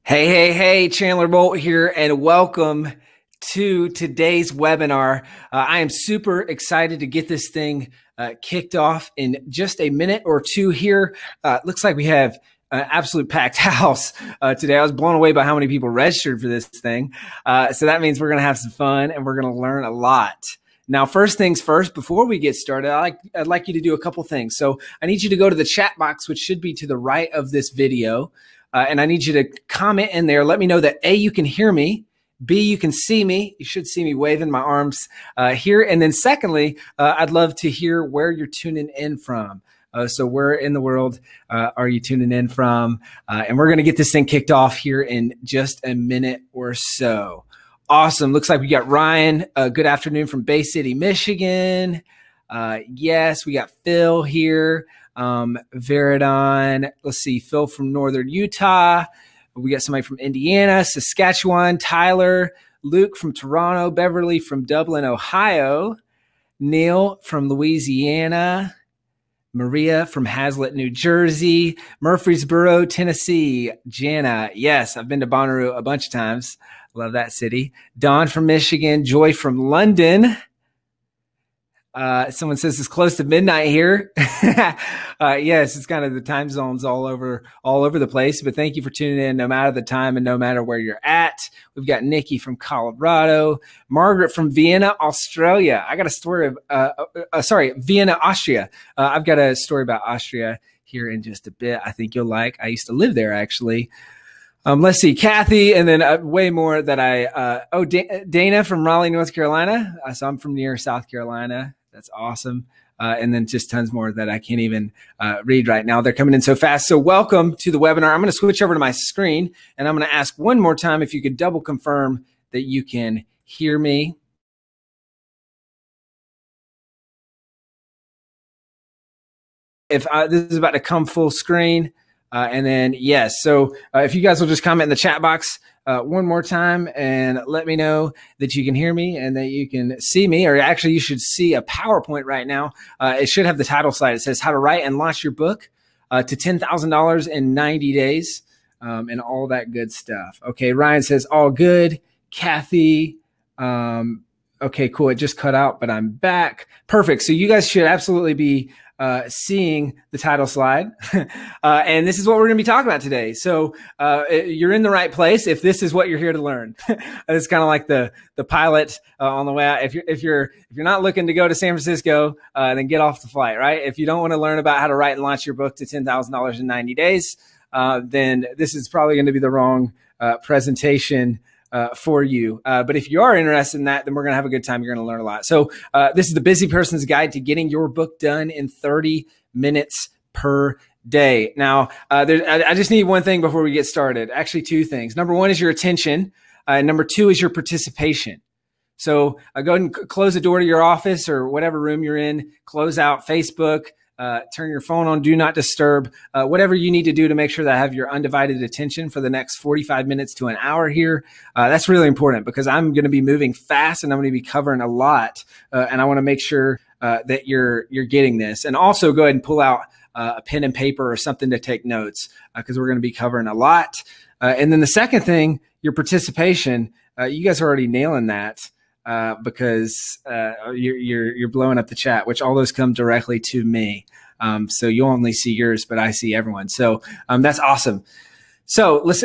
Hey, Chandler Bolt here, and welcome to today's webinar. I am super excited to get this thing kicked off in just a minute or two here. Looks like we have an absolute packed house today. I was blown away by how many people registered for this thing. So that means we're going to have some fun and we're going to learn a lot. Now, first things first, before we get started, I'd like you to do a couple things. So I need you to go to the chat box, which should be to the right of this video. And I need you to comment in there. Let me know that A, you can hear me. B, you can see me. You should see me waving my arms here. And then secondly, I'd love to hear where you're tuning in from. So where in the world are you tuning in from? And we're going to get this thing kicked off here in just a minute or so. Awesome. Looks like we got Ryan. Good afternoon from Bay City, Michigan. Yes, we got Phil here. Veridon. Let's see. Phil from Northern Utah. We got somebody from Indiana, Saskatchewan, Tyler, Luke from Toronto, Beverly from Dublin, Ohio, Neil from Louisiana, Maria from Hazlet, New Jersey, Murfreesboro, Tennessee, Jana. Yes, I've been to Bonnaroo a bunch of times. Love that city. Dawn from Michigan, Joy from London. Someone says it's close to midnight here. Yes, it's kind of the time zones all over the place, but thank you for tuning in no matter the time and no matter where you're at. We've got Nikki from Colorado, Margaret from Vienna, Australia. I got a story of, Vienna, Austria. I've got a story about Austria here in just a bit. I think you'll like. I used to live there actually. Let's see, Kathy, and then way more that Dana from Raleigh, North Carolina. So I'm from near South Carolina. That's awesome. And then just tons more that I can't even read right now. They're coming in so fast. So welcome to the webinar. I'm going to switch over to my screen, and I'm going to ask one more time if you could double confirm that you can hear me. If this is about to come full screen. And then, yes, so if you guys will just comment in the chat box one more time and let me know that you can hear me and that you can see me, or actually you should see a PowerPoint right now. It should have the title slide. It says how to write and launch your book to $10,000 in 90 days and all that good stuff. Okay, Ryan says all good. Kathy, okay, cool. It just cut out, but I'm back. Perfect. So you guys should absolutely be seeing the title slide. And this is what we're going to be talking about today. So you're in the right place if this is what you're here to learn. It's kind of like the pilot on the way out. If you're not looking to go to San Francisco, then get off the flight, right? If you don't want to learn about how to write and launch your book to $10,000 in 90 days, then this is probably going to be the wrong presentation for you. But if you are interested in that, then we're going to have a good time. You're going to learn a lot. So this is the Busy Person's Guide to Getting Your Book Done in 30 Minutes per Day. Now, I just need one thing before we get started. Actually, two things. Number one is your attention. Number two is your participation. So go ahead and close the door to your office or whatever room you're in. Close out Facebook. Turn your phone on, do not disturb, whatever you need to do to make sure that I have your undivided attention for the next 45 minutes to an hour here. That's really important because I'm going to be moving fast and I'm going to be covering a lot. And I want to make sure that you're getting this. And also go ahead and pull out a pen and paper or something to take notes because we're going to be covering a lot. And then the second thing, your participation, you guys are already nailing that. Because you're blowing up the chat, which all those come directly to me. So you'll only see yours, but I see everyone. So that's awesome. So let's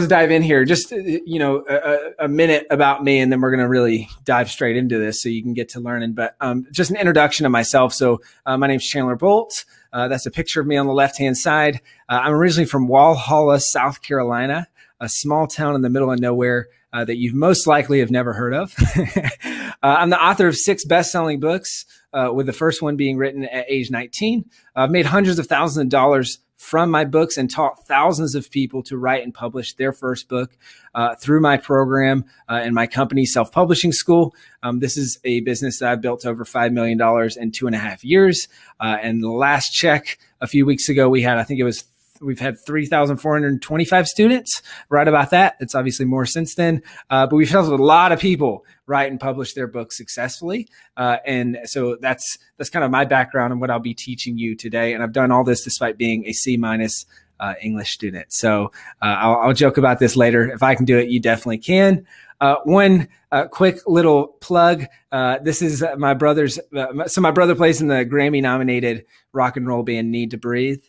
dive in here. Just a minute about me, and then we're going to really dive straight into this, so you can get to learning. But just an introduction of myself. So my name's Chandler Bolt. That's a picture of me on the left-hand side. I'm originally from Walhalla, South Carolina, a small town in the middle of nowhere. That you most likely have never heard of. I'm the author of 6 best-selling books, with the first one being written at age 19. I've made hundreds of thousands of dollars from my books and taught thousands of people to write and publish their first book through my program and my company, Self-Publishing School. This is a business that I've built over $5 million in 2.5 years. And the last check a few weeks ago, we've had 3,425 students, right about that. It's obviously more since then, but we've helped a lot of people write and publish their books successfully. And so that's kind of my background and what I'll be teaching you today. And I've done all this despite being a C- English student. So I'll joke about this later. If I can do it, you definitely can. One quick little plug. This is my brother's. So my brother plays in the Grammy-nominated rock and roll band Need to Breathe.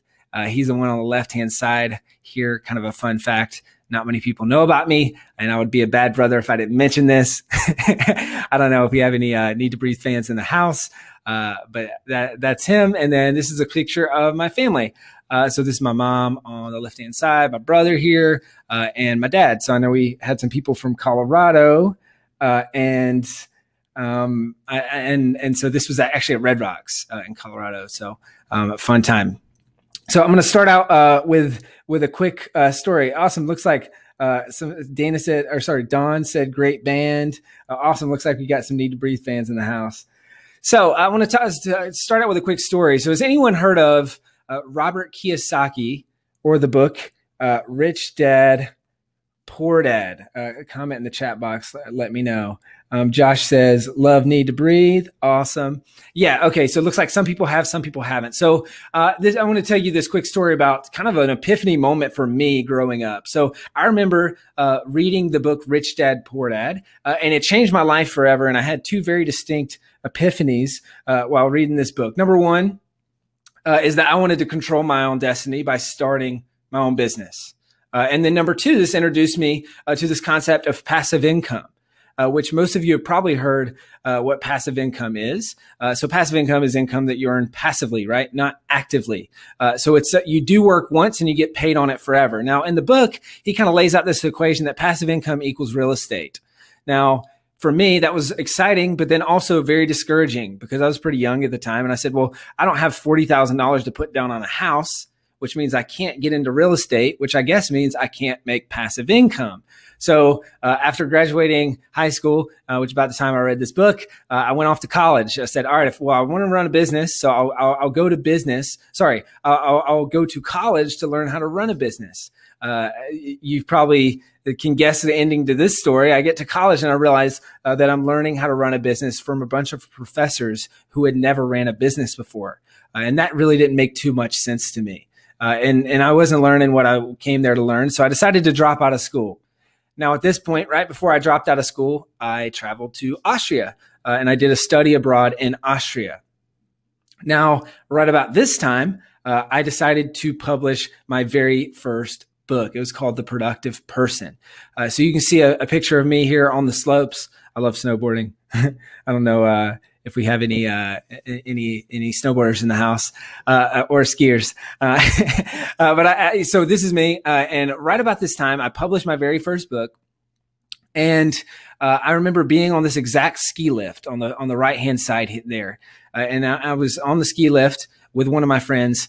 He's the one on the left-hand side here. Kind of a fun fact. Not many people know about me, and I would be a bad brother if I didn't mention this. I don't know if we have any Need to Breathe fans in the house, but that's him. And then this is a picture of my family. So this is my mom on the left-hand side, my brother here, and my dad. So I know we had some people from Colorado, and so this was actually at Red Rocks in Colorado. So a fun time. So I'm going to start out with a quick story. Awesome. Looks like Don said great band. Awesome. Looks like we got some Need to Breathe fans in the house. So I want to start out with a quick story. So has anyone heard of Robert Kiyosaki or the book Rich Dad, Poor Dad? Comment in the chat box. Let me know. Josh says, love Need to Breathe. Awesome. Yeah. Okay. So it looks like some people have, some people haven't. So I want to tell you this quick story about kind of an epiphany moment for me growing up. So I remember reading the book Rich Dad, Poor Dad, and it changed my life forever. And I had two very distinct epiphanies while reading this book. Number one is that I wanted to control my own destiny by starting my own business. And then number two, this introduced me to this concept of passive income. Which most of you have probably heard what passive income is. So passive income is income that you earn passively, right? Not actively. So it's you do work once and you get paid on it forever. Now, in the book, he kind of lays out this equation that passive income equals real estate. Now, for me, that was exciting, but then also very discouraging because I was pretty young at the time. And I said, well, I don't have $40,000 to put down on a house, which means I can't get into real estate, which I guess means I can't make passive income. So after graduating high school, which about the time I read this book, I went off to college. I said, all right, I want to run a business, so I'll go to business. Sorry, I'll go to college to learn how to run a business. You probably can guess the ending to this story. I get to college and I realize that I'm learning how to run a business from a bunch of professors who had never ran a business before. And that really didn't make too much sense to me. And I wasn't learning what I came there to learn. So I decided to drop out of school. Now, at this point, right before I dropped out of school, I traveled to Austria and I did a study abroad in Austria. Now, right about this time, I decided to publish my very first book. It was called The Productive Person. So you can see a picture of me here on the slopes. I love snowboarding. I don't know if we have any snowboarders in the house or skiers. So this is me. And right about this time, I published my very first book. And I remember being on this exact ski lift on the right-hand side there. And I was on the ski lift with one of my friends.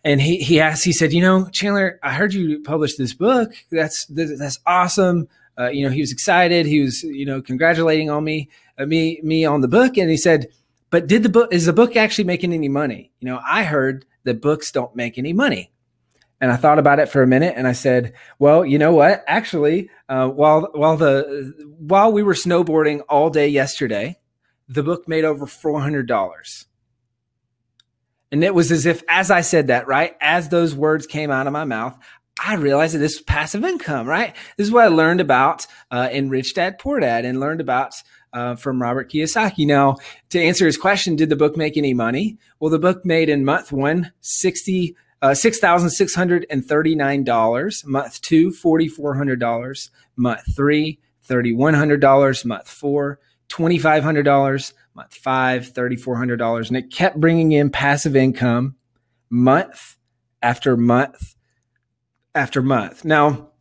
And he said, Chandler, I heard you published this book. That's awesome. He was excited. He was, congratulating on me on the book. And he said, but is the book actually making any money? I heard that books don't make any money. And I thought about it for a minute and I said, well, you know what? Actually, while we were snowboarding all day yesterday, the book made over $400. And it was as if, as I said that, right, as those words came out of my mouth, I realized that this was passive income, right? This is what I learned about in Rich Dad, Poor Dad and learned about from Robert Kiyosaki. Now, to answer his question, did the book make any money? Well, the book made in month one, $6,639, month two, $4,400, month three, $3,100, month four, $2,500, month five, $3,400. And it kept bringing in passive income month after month after month. Now,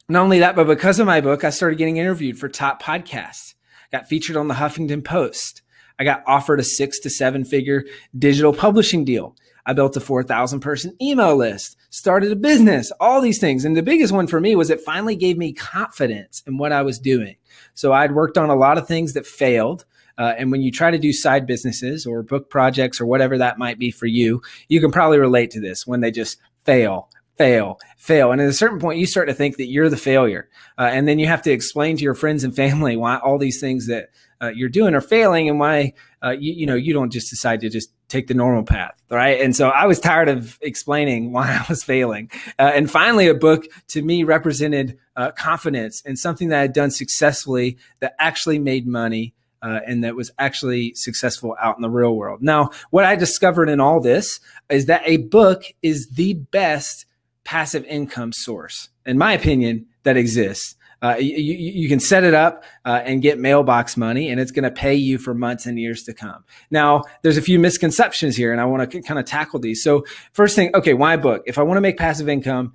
not only that, but because of my book, I started getting interviewed for top podcasts, got featured on the Huffington Post. I got offered a 6 to 7 figure digital publishing deal. I built a 4,000 person email list, started a business, all these things. And the biggest one for me was it finally gave me confidence in what I was doing. So I'd worked on a lot of things that failed. And when you try to do side businesses or book projects or whatever that might be for you, you can probably relate to this when they just fail. And at a certain point, you start to think that you're the failure. And then you have to explain to your friends and family why all these things that you're doing are failing and why, you don't just decide to just take the normal path, right? And so I was tired of explaining why I was failing. And finally, a book to me represented confidence in something that I had done successfully that actually made money and that was actually successful out in the real world. Now, what I discovered in all this is that a book is the best passive income source, in my opinion, that exists. You can set it up and get mailbox money, and it's going to pay you for months and years to come. Now, there's a few misconceptions here, and I want to kind of tackle these. So first thing, okay, why a book? If I want to make passive income,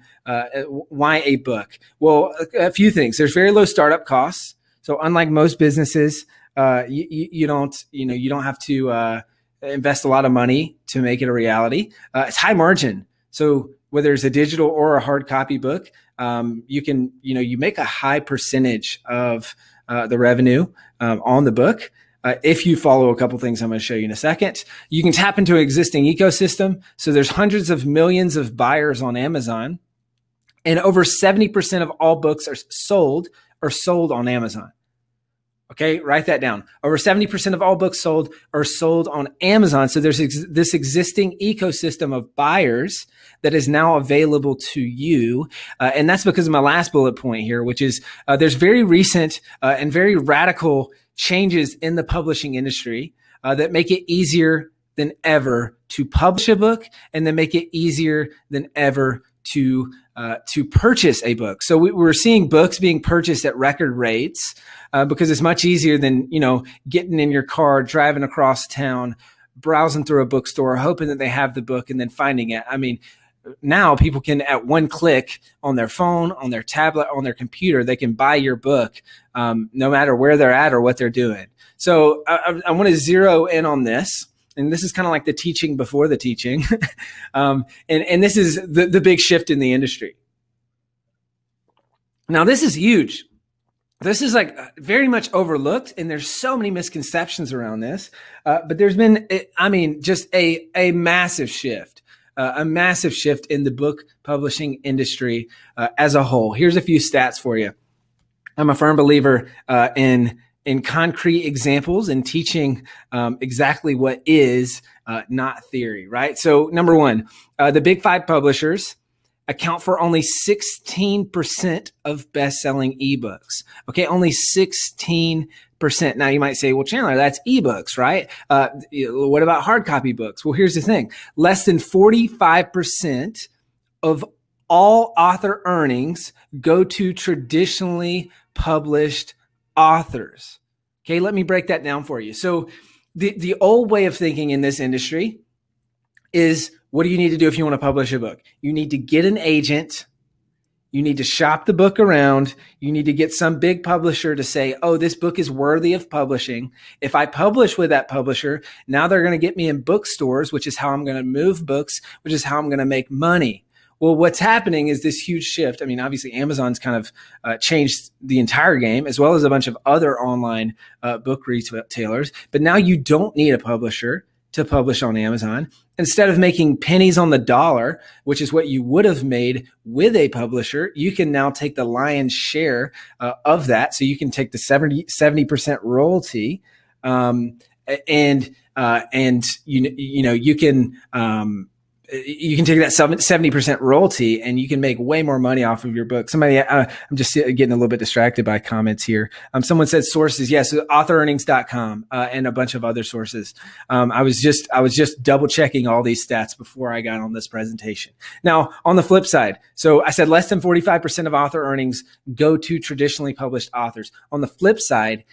why a book? Well, a few things. There's very low startup costs. So unlike most businesses, you don't have to invest a lot of money to make it a reality. It's high margin. So whether it's a digital or a hard copy book, you make a high percentage of the revenue on the book. If you follow a couple things I'm going to show you in a second, you can tap into an existing ecosystem. So there's hundreds of millions of buyers on Amazon, and over 70% of all books are sold on Amazon. Okay, write that down. Over 70% of all books sold are sold on Amazon. So there's this existing ecosystem of buyers that is now available to you. And that's because of my last bullet point here, which is there's very recent and very radical changes in the publishing industry that make it easier than ever to publish a book, and then make it easier than ever to purchase a book. So we're seeing books being purchased at record rates because it's much easier than, getting in your car, driving across town, browsing through a bookstore, hoping that they have the book and then finding it. I mean, now people can, at one click on their phone, on their tablet, on their computer, they can buy your book no matter where they're at or what they're doing. So I want to zero in on this. And this is kind of like the teaching before the teaching. And this is the big shift in the industry. Now, this is huge. This is like very much overlooked, and there's so many misconceptions around this. But there's been, just a massive shift, in the book publishing industry as a whole. Here's a few stats for you. I'm a firm believer in concrete examples and teaching exactly what is, not theory, right? So number one, the big five publishers account for only 16% of best-selling ebooks. Okay, only 16%. Now you might say, well, Chandler, that's ebooks, right? What about hard copy books? Well, here's the thing. Less than 45% of all author earnings go to traditionally published authors. Okay, let me break that down for you. So the old way of thinking in this industry is, what do you need to do if you want to publish a book? You need to get an agent. You need to shop the book around. You need to get some big publisher to say, oh, this book is worthy of publishing. If I publish with that publisher, now they're going to get me in bookstores, which is how I'm going to move books, which is how I'm going to make money. Well, what's happening is this huge shift. I mean, obviously, Amazon's kind of changed the entire game, as well as a bunch of other online book retailers. But now you don't need a publisher to publish on Amazon. Instead of making pennies on the dollar, which is what you would have made with a publisher, you can now take the lion's share of that. So you can take the 70% royalty, and you can take that 70% royalty, and you can make way more money off of your book. Somebody, I'm just getting a little bit distracted by comments here. Someone said sources. Yes, authorearnings.com, and a bunch of other sources. I was just double checking all these stats before I got on this presentation. Now, on the flip side, so I said less than 45% of author earnings go to traditionally published authors. On the flip side,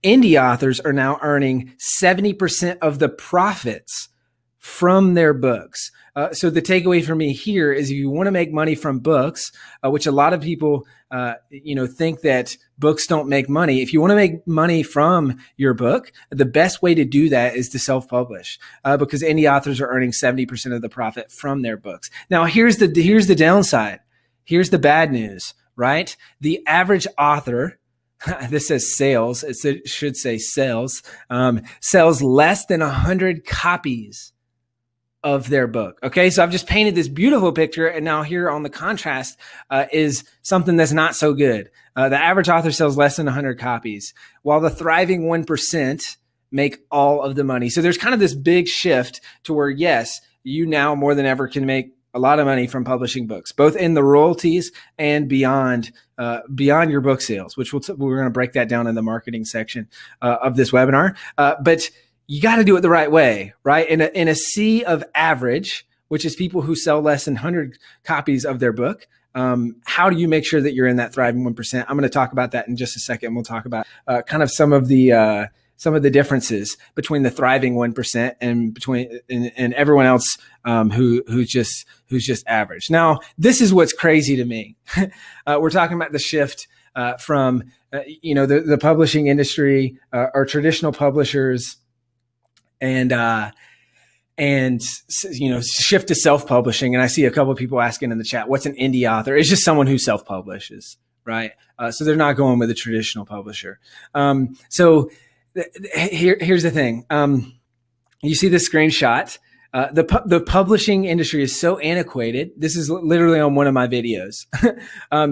indie authors are now earning 70% of the profits from their books. So the takeaway for me here is, if you want to make money from books, which a lot of people, think that books don't make money. If you want to make money from your book, the best way to do that is to self-publish, because indie authors are earning 70% of the profit from their books. Now, here's the downside. Here's the bad news, right? The average author, this says sales, it should say sales, sells less than 100 copies of their book. Okay. So I've just painted this beautiful picture. And now here on the contrast is something that's not so good. The average author sells less than 100 copies, while the thriving 1% make all of the money. So there's kind of this big shift to where, yes, you now more than ever can make a lot of money from publishing books, both in the royalties and beyond your book sales, which we're going to break that down in the marketing section of this webinar. But you got to do it the right way, right? In a sea of average, which is people who sell less than 100 copies of their book. How do you make sure that you're in that thriving 1%? I'm going to talk about that in just a second. We'll talk about kind of some of the differences between the thriving 1% and everyone else who's just average. Now, this is what's crazy to me. We're talking about the shift from the publishing industry, our traditional publishers, and shift to self-publishing. And I see a couple of people asking in the chat, what's an indie author? It's just someone who self-publishes, right? So they're not going with a traditional publisher. Here's the thing. You see the screenshot. The publishing industry is so antiquated. This is literally on one of my videos.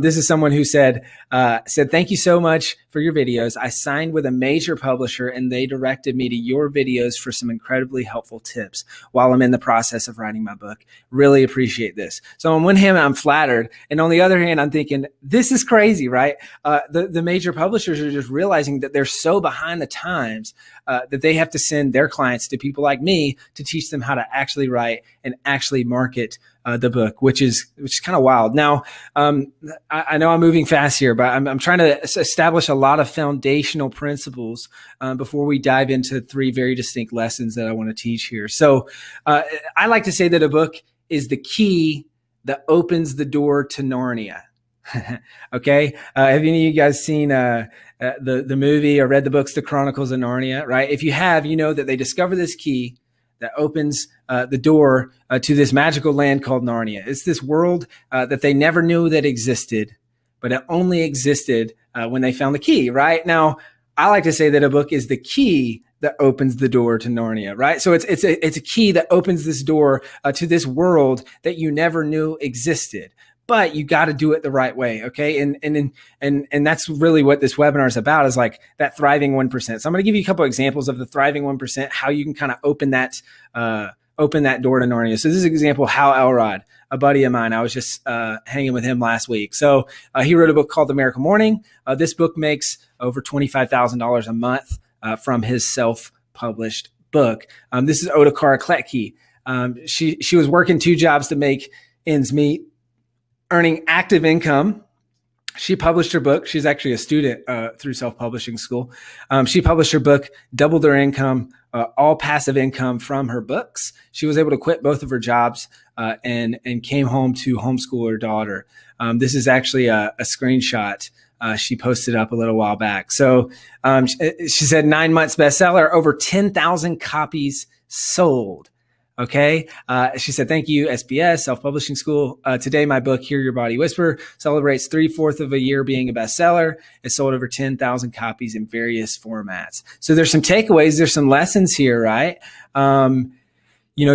This is someone who said, thank you so much for your videos. I signed with a major publisher and they directed me to your videos for some incredibly helpful tips while I'm in the process of writing my book. Really appreciate this. So on one hand, I'm flattered. And on the other hand, I'm thinking, this is crazy, right? The major publishers are just realizing that they're so behind the times that they have to send their clients to people like me to teach them how to actually write and actually market the book, which is kind of wild. Now, I know I'm moving fast here, but I'm trying to establish a lot of foundational principles before we dive into 3 very distinct lessons that I want to teach here. So I like to say that a book is the key that opens the door to Narnia. Okay. Have any of you guys seen the movie or read the books, The Chronicles of Narnia, right? If you have, you know that they discover this key that opens the door to this magical land called Narnia. It's this world that they never knew that existed, but it only existed when they found the key, right? Now, I like to say that a book is the key that opens the door to Narnia, right? So it's a key that opens this door to this world that you never knew existed. But you got to do it the right way, okay? And that's really what this webinar is about, is like that thriving 1%. So I'm going to give you a couple of examples of the thriving 1%, how you can kind of open that door to Narnia. So this is an example of Hal Elrod, a buddy of mine. I was just hanging with him last week. So he wrote a book called The Miracle Morning. This book makes over $25,000 a month from his self-published book. This is Otakar Kletke. She was working 2 jobs to make ends meet, earning active income. She published her book. She's actually a student through self-publishing school. She published her book, doubled her income, all passive income from her books. She was able to quit both of her jobs and came home to homeschool her daughter. This is actually a screenshot she posted up a little while back. So she said 9 months bestseller, over 10,000 copies sold. Okay. She said, thank you, SBS, Self-Publishing School. Today, my book, Hear Your Body Whisper, celebrates 3/4 of a year being a bestseller. It sold over 10,000 copies in various formats. So there's some takeaways. There's some lessons here, right?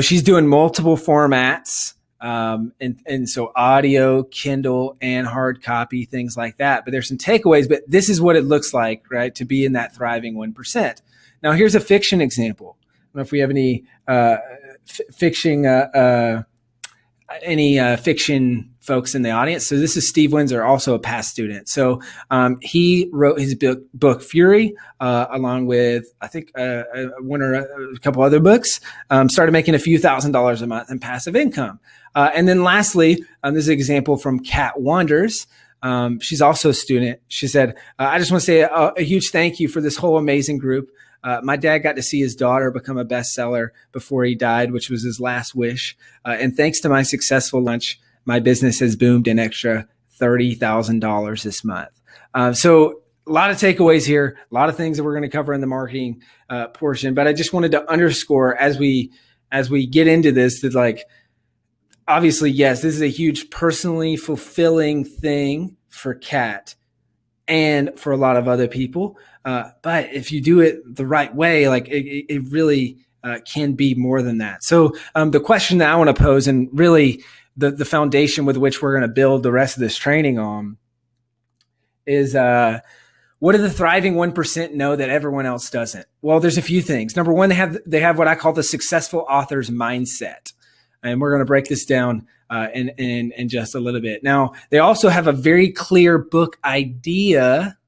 She's doing multiple formats. And so audio, Kindle, and hard copy, things like that. But there's some takeaways, but this is what it looks like, right? To be in that thriving 1%. Now, here's a fiction example. I don't know if we have any fiction folks in the audience. So this is Steve Windsor, also a past student. So he wrote his book Fury, along with, I think, one or a couple other books, started making a few $1,000s a month in passive income. And then lastly, this is an example from Kat Wanders. She's also a student. She said, I just want to say a huge thank you for this whole amazing group. My dad got to see his daughter become a bestseller before he died, which was his last wish. And thanks to my successful launch, my business has boomed an extra $30,000 this month. So a lot of takeaways here, a lot of things that we're going to cover in the marketing portion. But I just wanted to underscore as we get into this that, like, obviously, yes, this is a huge personally fulfilling thing for Kat and for a lot of other people. But if you do it the right way, like it really can be more than that. So the question that I want to pose, and really the foundation with which we're going to build the rest of this training on, is What do the thriving 1% know that everyone else doesn't? Well, there's a few things. Number one, they have what I call the successful author's mindset. And we're going to break this down in just a little bit. Now, they also have a very clear book idea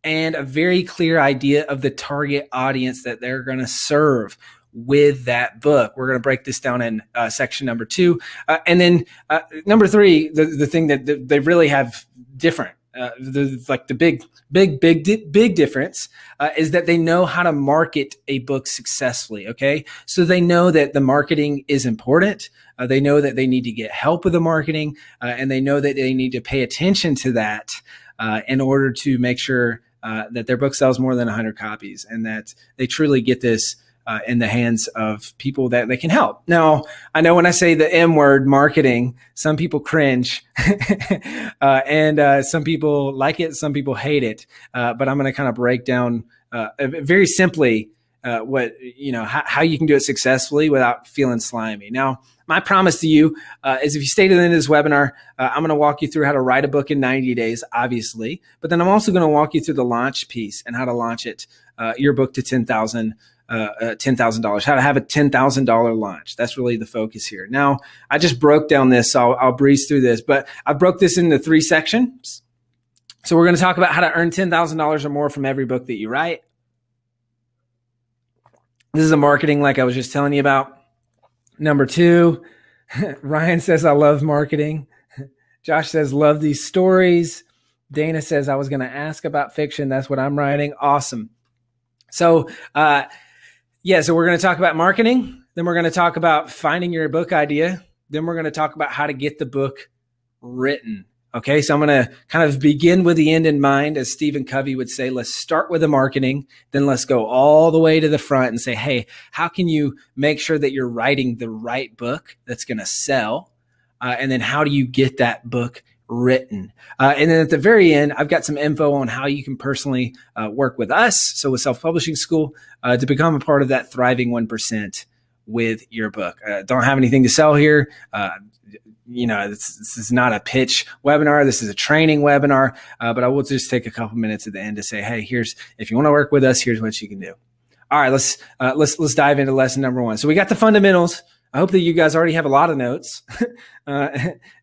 and a very clear idea of the target audience that they're going to serve with that book. We're going to break this down in section number 2. And then number 3, the thing that they really have different, the big difference is that they know how to market a book successfully. Okay. So they know that the marketing is important. They know that they need to get help with the marketing, and they know that they need to pay attention to that in order to make sure that their book sells more than 100 copies and that they truly get this in the hands of people that they can help. Now, I know when I say the M word, marketing, some people cringe and some people like it, some people hate it. But I'm going to kind of break down very simply how you can do it successfully without feeling slimy. Now, my promise to you is if you stay to the end of this webinar, I'm going to walk you through how to write a book in 90 days, obviously. But then I'm also going to walk you through the launch piece and how to launch it, your book to $10,000, how to have a $10,000 launch. That's really the focus here. Now, I just broke down this, so I'll breeze through this, but I broke this into 3 sections. So we're going to talk about how to earn $10,000 or more from every book that you write. This is the marketing like I was just telling you about. Number 2, Ryan says, I love marketing. Josh says, love these stories. Dana says, I was going to ask about fiction. That's what I'm writing. Awesome. So, so we're going to talk about marketing. Then we're going to talk about finding your book idea. Then we're going to talk about how to get the book written. Okay, so I'm going to kind of begin with the end in mind. As Stephen Covey would say, let's start with the marketing, then let's go all the way to the front and say, hey, how can you make sure that you're writing the right book that's going to sell? And then how do you get that book written? And then at the very end, I've got some info on how you can personally work with us, so with Self-Publishing School, to become a part of that thriving 1% with your book. Don't have anything to sell here. This is not a pitch webinar. This is a training webinar. But I will just take a couple minutes at the end to say, hey, if you want to work with us, here's what you can do. All right, let's dive into lesson number 1. So we got the fundamentals. I hope that you guys already have a lot of notes,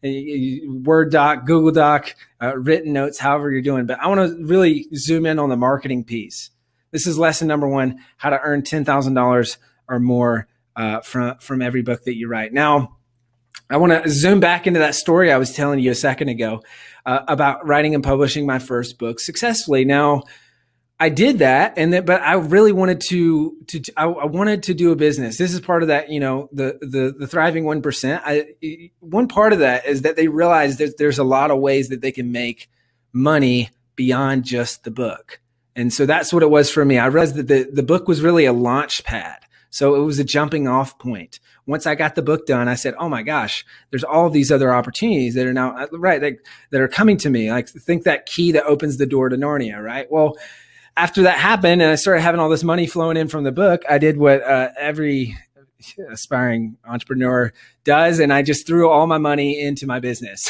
Word doc, Google Doc, written notes, however you're doing. But I want to really zoom in on the marketing piece. This is lesson number 1, how to earn $10,000 or more from every book that you write. Now, I want to zoom back into that story I was telling you a second ago about writing and publishing my first book successfully. Now, I did that, but I really wanted I wanted to do a business. This is part of that, the thriving 1%. One part of that is that they realized that there's a lot of ways that they can make money beyond just the book. And so that's what it was for me. I realized that the book was really a launch pad. So it was a jumping off point. Once I got the book done, I said, oh my gosh, there's all these other opportunities that are now, that are coming to me. Like, think that key that opens the door to Narnia, right? Well, after that happened and I started having all this money flowing in from the book, I did what every aspiring entrepreneur does. And I just threw all my money into my business.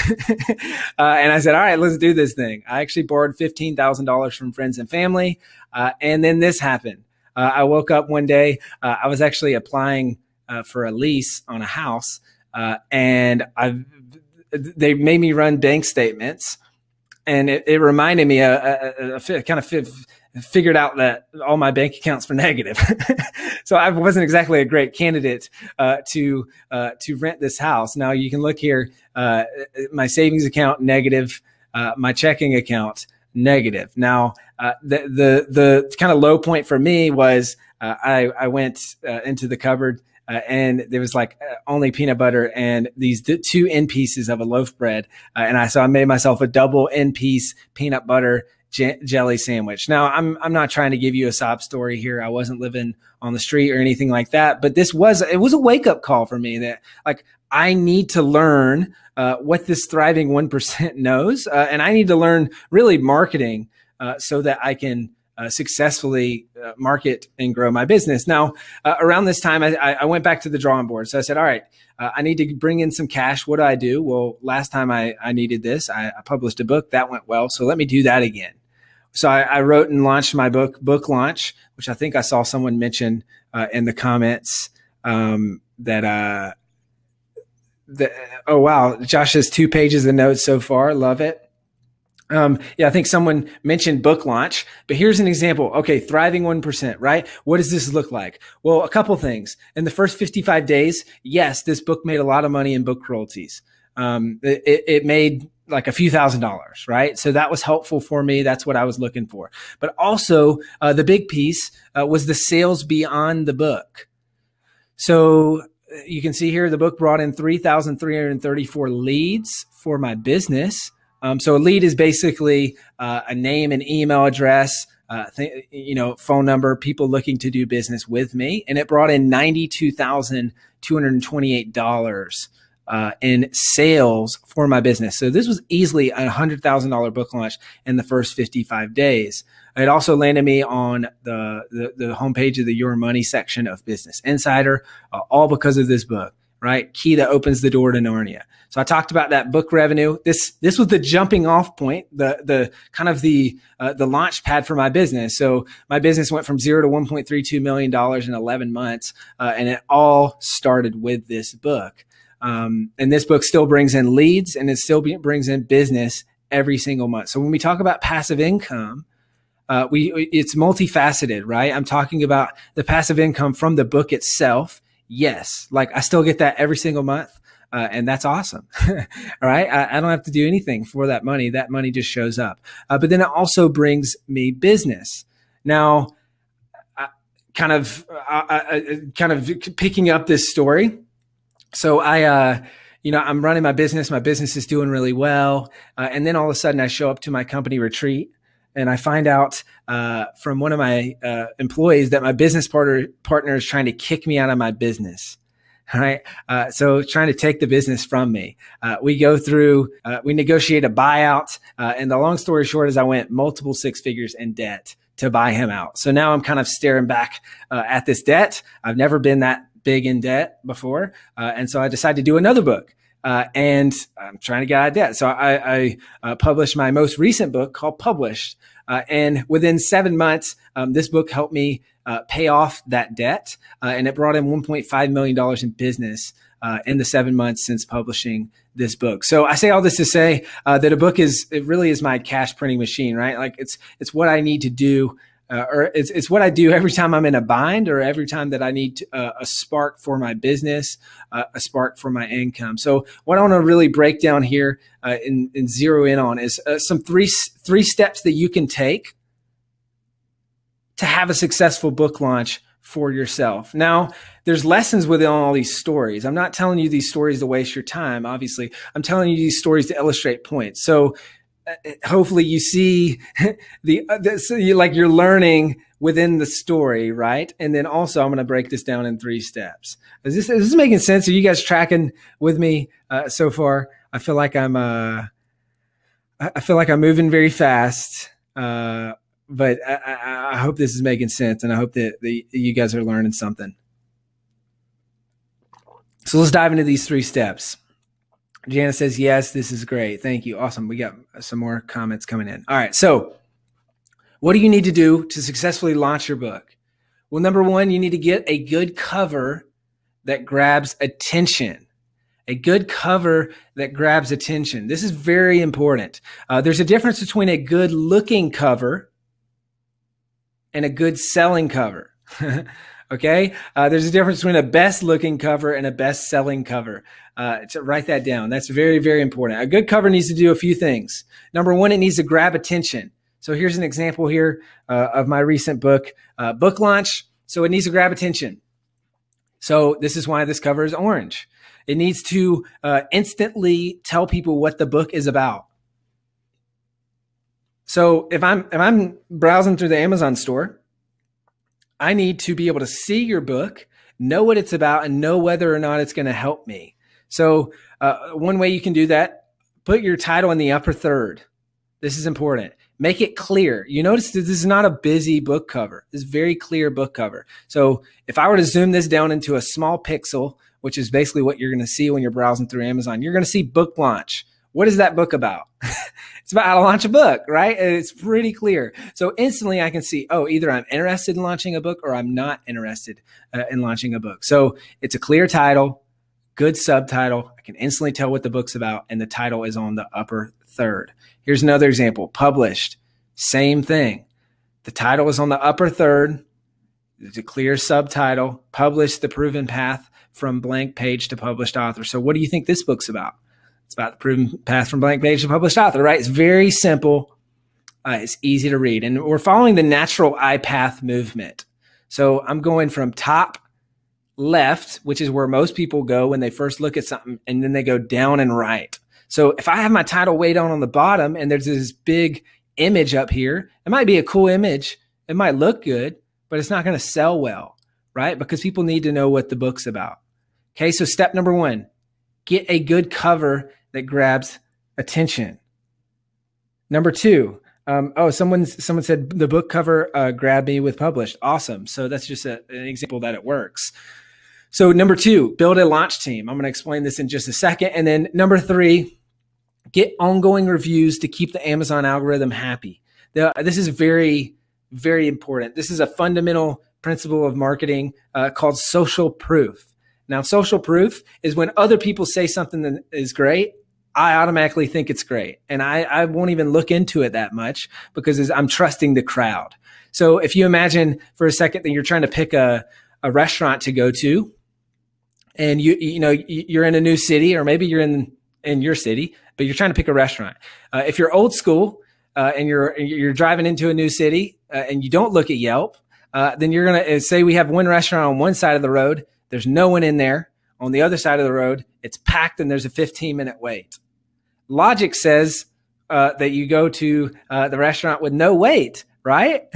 And I said, all right, let's do this thing. I actually borrowed $15,000 from friends and family. And then this happened. I woke up one day, I was actually applying for a lease on a house, and they made me run bank statements, and it reminded me, figured out that all my bank accounts were negative. So I wasn't exactly a great candidate to rent this house. Now you can look here, my savings account negative, my checking account negative. Now, the kind of low point for me was I went into the cupboard and there was only peanut butter and these 2 end pieces of a loaf bread. And I made myself a double end piece peanut butter jelly sandwich. Now, I'm not trying to give you a sob story here. I wasn't living on the street or anything like that, but it was a wake up call for me that I need to learn what this thriving 1% knows. And I need to learn really marketing so that I can successfully market and grow my business. Now, around this time, I went back to the drawing board. So I said, all right, I need to bring in some cash. What do I do? Well, last time I needed this, I published a book that went well. So let me do that again. So I wrote and launched my book launch, which I think I saw someone mention in the comments that oh wow, Josh has 2 pages of notes so far. Love it. Yeah, I think someone mentioned book launch, but here's an example. Okay, thriving 1%, right? What does this look like? Well, a couple things. In the first 55 days, yes, this book made a lot of money in book royalties. It made like a few $1,000s, right? So that was helpful for me. That's what I was looking for. But also, the big piece was the sales beyond the book. So you can see here, the book brought in 3,334 leads for my business. So a lead is basically a name and email address, phone number, people looking to do business with me. And it brought in $92,228 in sales for my business. So this was easily a $100,000 book launch in the first 55 days. It also landed me on the homepage of the Your Money section of Business Insider, all because of this book. Right? Key that opens the door to Narnia. So I talked about that book revenue. This was the jumping off point, the kind of the launch pad for my business. So my business went from 0 to $1.32 million in 11 months. And it all started with this book. And this book still brings in leads and it still brings in business every single month. So when we talk about passive income, it's multifaceted, right? I'm talking about the passive income from the book itself. Yes. Like I still get that every single month. And that's awesome. All right. I don't have to do anything for that money. That money just shows up. But then it also brings me business. Now, kind of picking up this story. So I'm running my business. My business is doing really well. And then all of a sudden I show up to my company retreat. And I find out from one of my employees that my business partner is trying to kick me out of my business. All right. So trying to take the business from me. We go through, we negotiate a buyout. And the long story short is I went multiple 6 figures in debt to buy him out. So now I'm kind of staring back at this debt. I've never been that big in debt before. And so I decided to do another book. And I'm trying to get out of debt. So I published my most recent book called Published. And within 7 months, this book helped me pay off that debt. And it brought in $1.5 million in business in the 7 months since publishing this book. So I say all this to say that a book it really is my cash printing machine, right? Like it's what I need to do. Or it's what I do every time I'm in a bind or every time that I need a spark for my business, a spark for my income. So what I want to really break down here and zero in on is some three steps that you can take to have a successful book launch for yourself. Now, there's lessons within all these stories. I'm not telling you these stories to waste your time, obviously. I'm telling you these stories to illustrate points. So hopefully you see you're learning within the story, right? And then also I'm going to break this down in 3 steps. Is this making sense? Are you guys tracking with me so far? I feel like I'm moving very fast, but I hope this is making sense, and I hope that you guys are learning something. So let's dive into these 3 steps. Jana says, yes, this is great. Thank you. Awesome. We got some more comments coming in. All right. So what do you need to do to successfully launch your book? Well, number 1, you need to get a good cover that grabs attention. A good cover that grabs attention. This is very important. There's a difference between a good looking cover and a good selling cover. Okay. There's a difference between a best looking cover and a best selling cover. To write that down. That's very, very important. A good cover needs to do a few things. Number 1, it needs to grab attention. So here's an example here of my recent book launch. So it needs to grab attention. So this is why this cover is orange. It needs to instantly tell people what the book is about. So if I'm browsing through the Amazon store, I need to be able to see your book, know what it's about, and know whether or not it's going to help me. So one way you can do that, put your title in the upper third. This is important. Make it clear. You notice that this is not a busy book cover. This is a very clear book cover. So if I were to zoom this down into a small pixel, which is basically what you're going to see when you're browsing through Amazon, you're going to see book launch. What is that book about? It's about how to launch a book, right? And it's pretty clear. So instantly I can see, oh, either I'm interested in launching a book or I'm not interested in launching a book. So it's a clear title, good subtitle. I can instantly tell what the book's about, and the title is on the upper third. Here's another example. Published, same thing. The title is on the upper third. It's a clear subtitle. Published: The Proven Path from Blank Page to Published Author. So what do you think this book's about? It's about the proven path from blank page to published author, right? It's very simple. It's easy to read. And we're following the natural I-path movement. So I'm going from top left, which is where most people go when they first look at something, and then they go down and right. So if I have my title way down on the bottom and there's this big image up here, it might be a cool image. It might look good, but it's not going to sell well, right? Because people need to know what the book's about. Okay, so step number one, get a good cover that grabs attention. Number two, someone said the book cover grabbed me with published. Awesome. So that's just an example that it works. So number two, build a launch team. I'm going to explain this in just a second. And then number three, get ongoing reviews to keep the Amazon algorithm happy. This is very, very important. This is a fundamental principle of marketing called social proof. Now, social proof is when other people say something that is great, I automatically think it's great. And I won't even look into it that much because I'm trusting the crowd. So if you imagine for a second that you're trying to pick a restaurant to go to, and you're in a new city, or maybe you're in your city, but you're trying to pick a restaurant. If you're old school and you're driving into a new city and you don't look at Yelp, then you're going to say we have one restaurant on one side of the road. There's no one in there. On the other side of the road, it's packed and there's a 15-minute wait. Logic says that you go to the restaurant with no wait, right?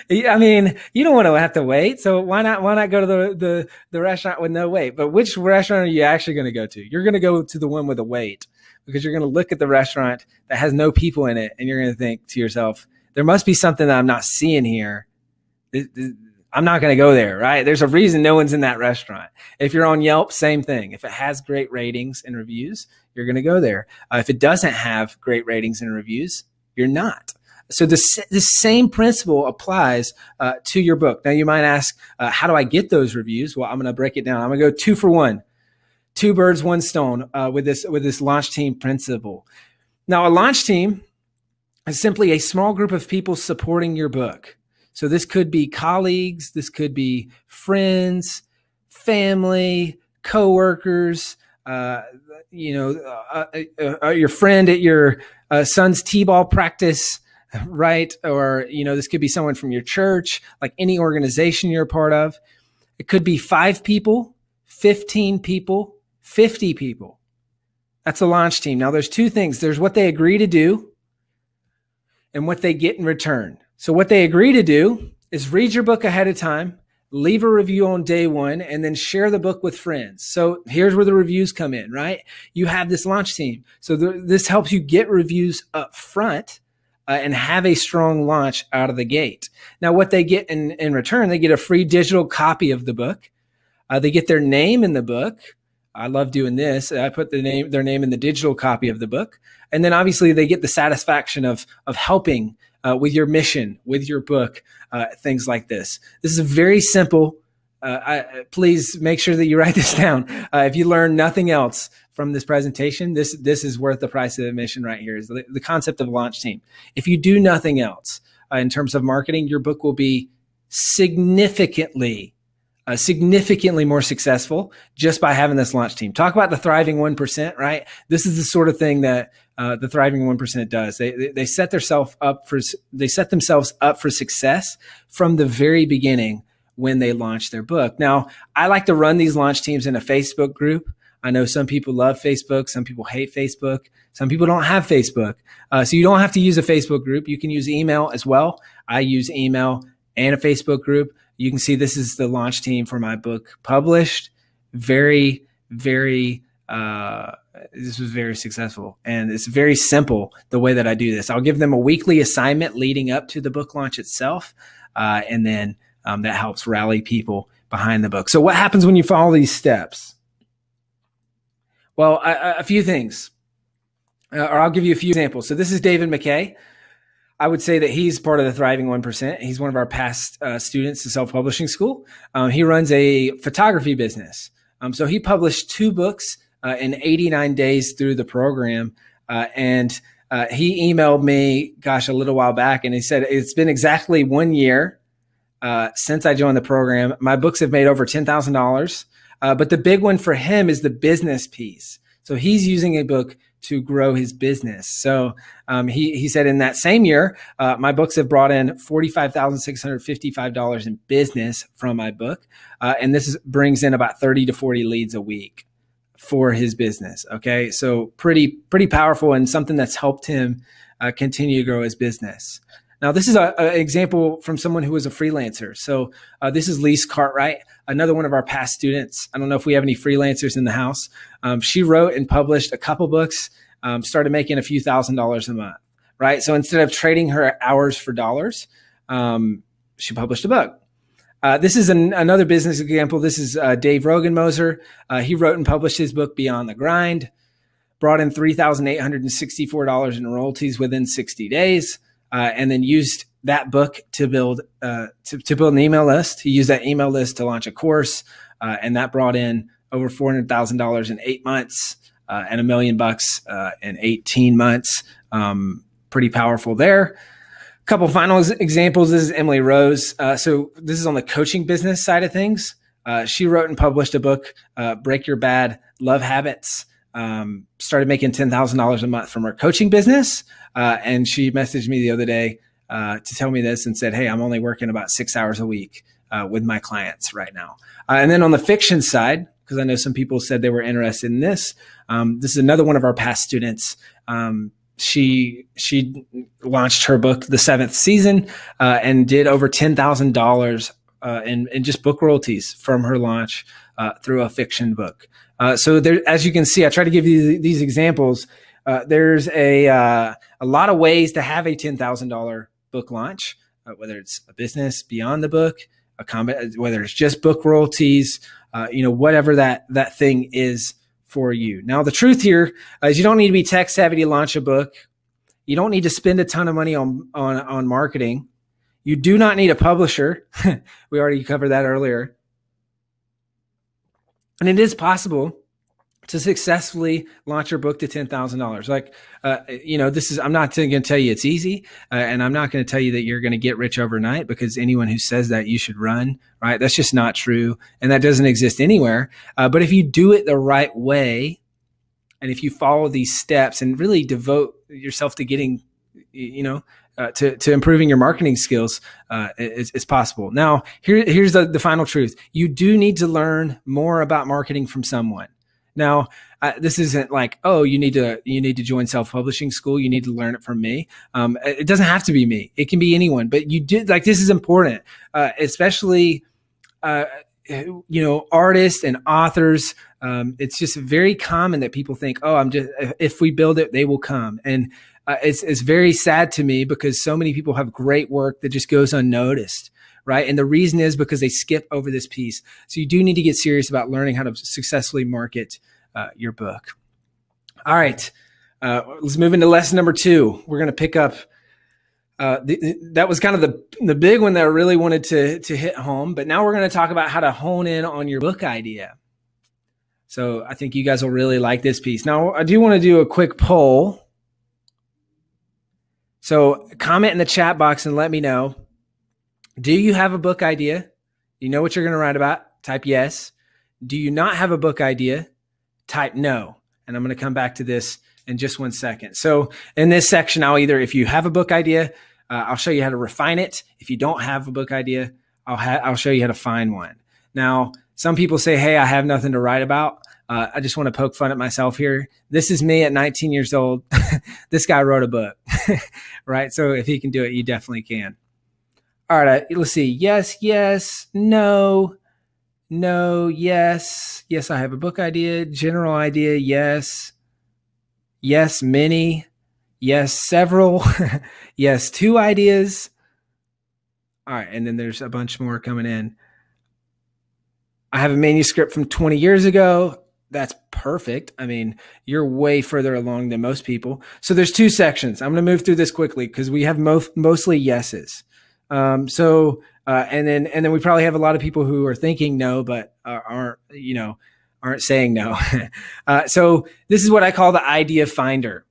I mean, you don't want to have to wait. So why not go to the restaurant with no wait? But which restaurant are you actually going to go to? You're going to go to the one with a wait, because you're going to look at the restaurant that has no people in it and you're going to think to yourself, there must be something that I'm not seeing here. I'm not going to go there, right? There's a reason no one's in that restaurant. If you're on Yelp, same thing. If it has great ratings and reviews, you're going to go there. If it doesn't have great ratings and reviews, you're not. So the same principle applies to your book. Now you might ask, how do I get those reviews? Well, I'm going to break it down. I'm going to go 2 for 1, 2 birds, 1 stone with this launch team principle. Now a launch team is simply a small group of people supporting your book. So this could be colleagues, this could be friends, family, coworkers, your friend at your son's t-ball practice, right? Or, this could be someone from your church, like any organization you're a part of. It could be 5 people, 15 people, 50 people. That's a launch team. Now there's 2 things. There's what they agree to do and what they get in return. So what they agree to do is read your book ahead of time, leave a review on day 1, and then share the book with friends. So here's where the reviews come in, right? You have this launch team. So this helps you get reviews up front and have a strong launch out of the gate. Now, what they get in return, they get a free digital copy of the book. They get their name in the book. I love doing this. I put their name in the digital copy of the book. And then obviously they get the satisfaction of helping with your mission, with your book, things like this. This is very simple. Please make sure that you write this down. If you learn nothing else from this presentation, this is worth the price of admission right here, is the concept of launch team. If you do nothing else in terms of marketing, your book will be significantly more successful just by having this launch team. Talk about the thriving 1%, right? This is the sort of thing that the thriving 1% does. They set themselves up for success from the very beginning when they launch their book. Now, I like to run these launch teams in a Facebook group. I know some people love Facebook. Some people hate Facebook. Some people don't have Facebook. So you don't have to use a Facebook group. You can use email as well. I use email and a Facebook group. You can see this is the launch team for my book, Published. Very, very, this was very successful. And it's very simple the way that I do this. I'll give them a weekly assignment leading up to the book launch itself. And then that helps rally people behind the book. So what happens when you follow these steps? Well, a few things. or I'll give you a few examples. So this is David McKay. I would say that he's part of the Thriving 1%. He's one of our past students to self-publishing school. He runs a photography business. So he published 2 books in 89 days through the program. And he emailed me, a little while back, and he said, it's been exactly 1 year since I joined the program. My books have made over $10,000. But the big one for him is the business piece. So he's using a book to grow his business. So he said in that same year, my books have brought in $45,655 in business from my book. And this brings in about 30 to 40 leads a week for his business. Okay. So pretty powerful, and something that's helped him continue to grow his business. Now, this is an example from someone who was a freelancer. So this is Lise Cartwright, another one of our past students. I don't know if we have any freelancers in the house. She wrote and published a couple books, started making a few $1,000s a month, right? So instead of trading her hours for dollars, she published a book. This is another business example. This is Dave Rogenmoser. He wrote and published his book, Beyond the Grind, brought in $3,864 in royalties within 60 days. And then used that book to build an email list. He used that email list to launch a course, and that brought in over $400,000 in 8 months, and $1 million in 18 months. Pretty powerful there. A couple final examples. This is Emily Rose. So this is on the coaching business side of things. She wrote and published a book, Break Your Bad Love Habits. Started making $10,000 a month from her coaching business. And she messaged me the other day to tell me this and said, hey, I'm only working about 6 hours a week with my clients right now. And then on the fiction side, because I know some people said they were interested in this, this is another one of our past students. She launched her book, The Seventh Season, and did over $10,000 in just book royalties from her launch through a fiction book. So there, as you can see, I try to give you these examples. There's a lot of ways to have a $10,000 book launch, whether it's a business beyond the book, whether it's just book royalties, whatever that thing is for you. Now, the truth here is you don't need to be tech savvy to launch a book. You don't need to spend a ton of money on marketing. You do not need a publisher. We already covered that earlier. And it is possible to successfully launch your book to $10,000. Like, I'm not going to tell you it's easy. And I'm not going to tell you that you're going to get rich overnight, because anyone who says that, you should run, right? That's just not true. And that doesn't exist anywhere. But if you do it the right way, and if you follow these steps and really devote yourself to getting, to improving your marketing skills, it's possible. Now, here's the final truth. You do need to learn more about marketing from someone. Now, this isn't like, oh, you need to join self-publishing school. You need to learn it from me. It doesn't have to be me. It can be anyone. But this is important, especially artists and authors. It's just very common that people think, oh, if we build it, they will come. And it's very sad to me, because so many people have great work that just goes unnoticed, right? And the reason is because they skip over this piece. So you do need to get serious about learning how to successfully market your book. All right, let's move into lesson number 2. We're going to pick up. That was kind of the big one that I really wanted to hit home. But now we're going to talk about how to hone in on your book idea. So I think you guys will really like this piece. Now, I do want to do a quick poll. So comment in the chat box and let me know. Do you have a book idea? You know what you're going to write about? Type yes. Do you not have a book idea? Type no. And I'm going to come back to this in just 1 second. So in this section, if you have a book idea, I'll show you how to refine it. If you don't have a book idea, I'll show you how to find one. Now, some people say, hey, I have nothing to write about. I just want to poke fun at myself here. This is me at 19 years old. This guy wrote a book, right? So if he can do it, you definitely can. All right, let's see. Yes, no, yes. Yes, I have a book idea. General idea, yes. Yes, many. Yes, several. Yes, 2 ideas. All right, and then there's a bunch more coming in. I have a manuscript from 20 years ago. that's perfect. I mean, you're way further along than most people. So there's two sections. I'm going to move through this quickly because we have mostly yeses. And then we probably have a lot of people who are thinking no, but aren't saying no. So this is what I call the idea finder.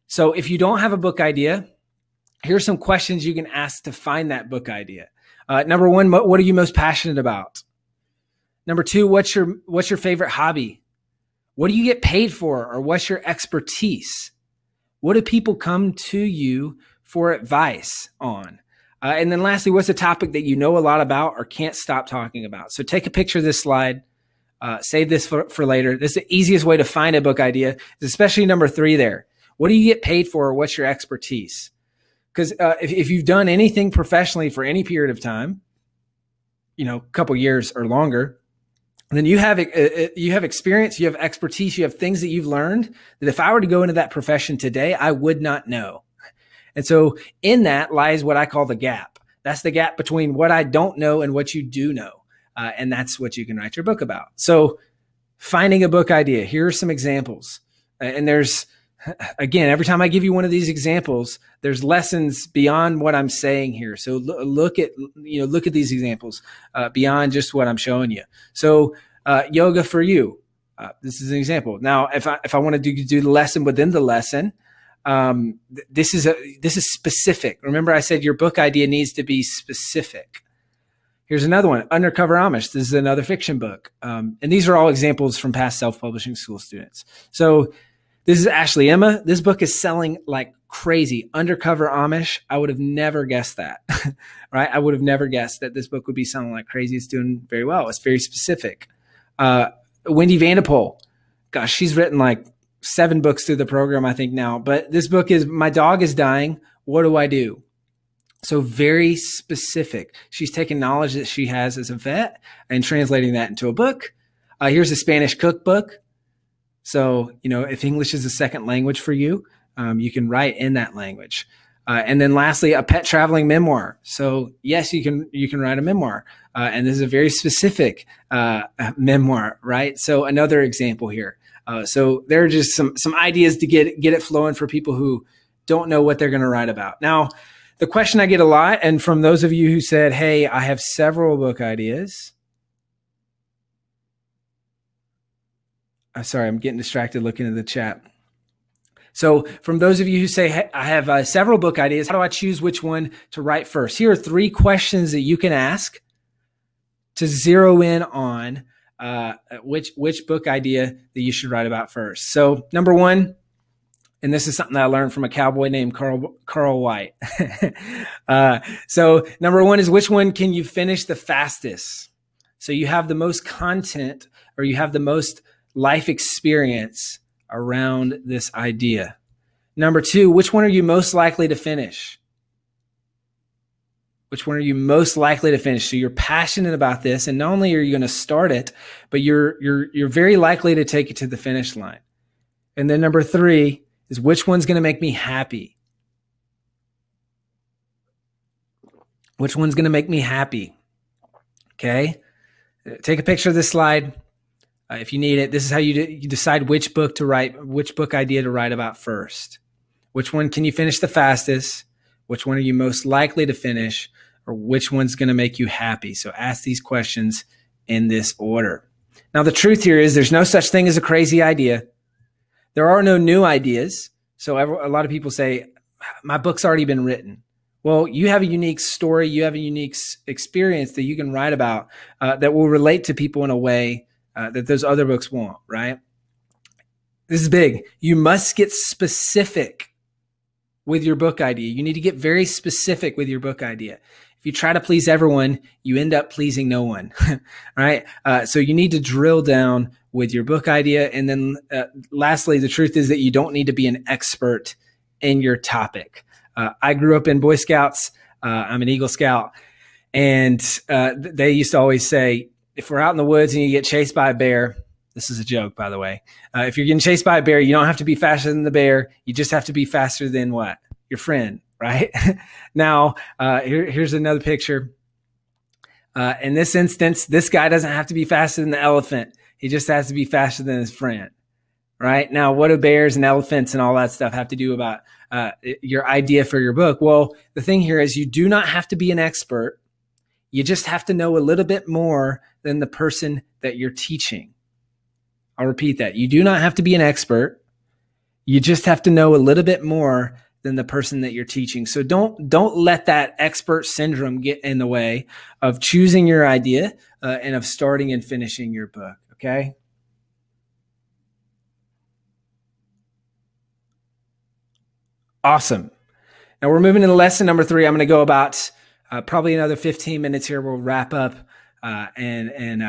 So if you don't have a book idea, here's some questions you can ask to find that book idea. Number one, what are you most passionate about? Number two, what's your favorite hobby? What do you get paid for, or what's your expertise? What do people come to you for advice on? And then lastly, what's a topic that you know a lot about or can't stop talking about? So take a picture of this slide, save this for later. This is the easiest way to find a book idea, especially number three there. What do you get paid for, or what's your expertise? Because if you've done anything professionally for any period of time, a couple years or longer, then you have experience, you have expertise, you have things that you've learned that if I were to go into that profession today, I would not know. And so in that lies what I call the gap. That's the gap between what I don't know and what you do know. And that's what you can write your book about. So finding a book idea, here are some examples. And there's, again, every time I give you one of these examples, there's lessons beyond what I'm saying here. So look at these examples beyond just what I'm showing you. So yoga for you, this is an example. Now, if I want to do the lesson within the lesson, this is specific. Remember, I said your book idea needs to be specific. Here's another one, Undercover Amish. This is another fiction book, and these are all examples from past self-publishing school students. So this is Ashley Emma. This book is selling like crazy. Undercover Amish. I would have never guessed that, right? I would have never guessed that this book would be selling like crazy. It's doing very well. It's very specific. Wendy Vandepoel. Gosh, she's written like 7 books through the program, I think now. But this book is My Dog is Dying. What do I do? So very specific. She's taking knowledge that she has as a vet and translating that into a book. Here's a Spanish cookbook. So, if English is a second language for you, you can write in that language. And then lastly, a pet traveling memoir. So yes, you can write a memoir. And this is a very specific memoir, right? So another example here. So there are just some ideas to get it flowing for people who don't know what they're going to write about. Now, the question I get a lot, and from those of you who said, hey, I have several book ideas. Sorry, I'm getting distracted looking at the chat. So from those of you who say, hey, I have several book ideas, how do I choose which one to write first? Here are 3 questions that you can ask to zero in on which book idea that you should write about first. So number 1, and this is something that I learned from a cowboy named Carl White. So number 1 is, which one can you finish the fastest? So you have the most content, or you have the most life experience around this idea. Number 2, which one are you most likely to finish? Which one are you most likely to finish? So you're passionate about this, and not only are you going to start it, but you're very likely to take it to the finish line. And then number 3 is, which one's going to make me happy? Which one's going to make me happy? Okay. Take a picture of this slide. If you need it, this is how you decide which book to write, which book idea to write about first. Which one can you finish the fastest? Which one are you most likely to finish? Or which one's going to make you happy? So ask these questions in this order. Now, the truth here is there's no such thing as a crazy idea. There are no new ideas. So a lot of people say, my book's already been written. Well, you have a unique story. You have a unique experience that you can write about that will relate to people in a way that those other books won't, right? This is big. You must get specific with your book idea. You need to get very specific with your book idea. If you try to please everyone, you end up pleasing no one, right? So you need to drill down with your book idea. And then lastly, the truth is that you don't need to be an expert in your topic. I grew up in Boy Scouts. I'm an Eagle Scout. And they used to always say, if we're out in the woods and you get chased by a bear, this is a joke, by the way. If you're getting chased by a bear, you don't have to be faster than the bear. You just have to be faster than what? Your friend, right? Now, here's another picture. In this instance, this guy doesn't have to be faster than the elephant. He just has to be faster than his friend. Right? Now, what do bears and elephants and all that stuff have to do about your idea for your book? Well, the thing here is you do not have to be an expert. You just have to know a little bit more than the person that you're teaching. I'll repeat that. You do not have to be an expert. You just have to know a little bit more than the person that you're teaching. So don't let that expert syndrome get in the way of choosing your idea and of starting and finishing your book. Okay? Awesome. Now we're moving into lesson number 3. I'm going to go about probably another 15 minutes here. We'll wrap up and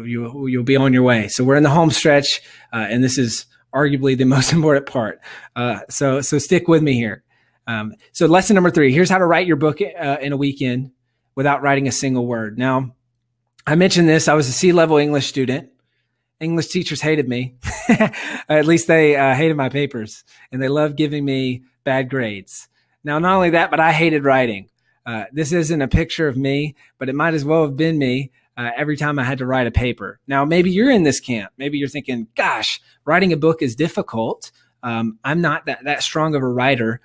you'll be on your way. So we're in the home stretch, and this is arguably the most important part. So stick with me here. So lesson number 3, here's how to write your book in a weekend without writing a single word. Now, I mentioned this. I was a C-level English student. English teachers hated me. At least they hated my papers, and they loved giving me bad grades. Now, not only that, but I hated writing. This isn't a picture of me, but it might as well have been me every time I had to write a paper. Now, maybe you're in this camp. Maybe you're thinking, gosh, writing a book is difficult. I'm not that strong of a writer.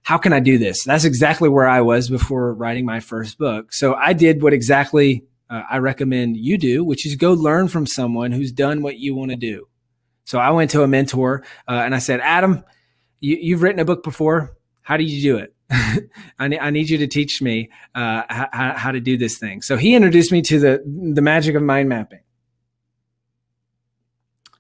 How can I do this? That's exactly where I was before writing my first book. So I did what exactly I recommend you do, which is go learn from someone who's done what you want to do. So I went to a mentor and I said, Adam, you've written a book before. How do you do it? I need you to teach me how to do this thing. So he introduced me to the magic of mind mapping.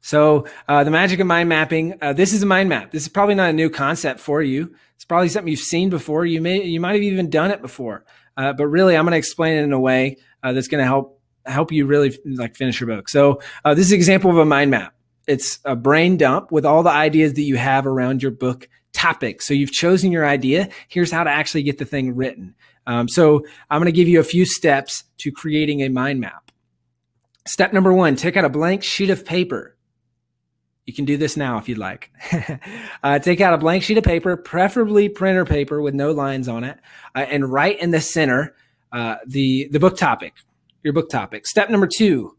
So the magic of mind mapping, this is a mind map. This is probably not a new concept for you. It's probably something you've seen before. You might have even done it before. But really, I'm going to explain it in a way that's going to help you really like finish your book. So this is an example of a mind map. It's a brain dump with all the ideas that you have around your book topic. So you've chosen your idea. Here's how to actually get the thing written. So I'm going to give you a few steps to creating a mind map. Step number 1, take out a blank sheet of paper. You can do this now if you'd like. Take out a blank sheet of paper, preferably printer paper with no lines on it, and write in the center the book topic, your book topic. Step number 2,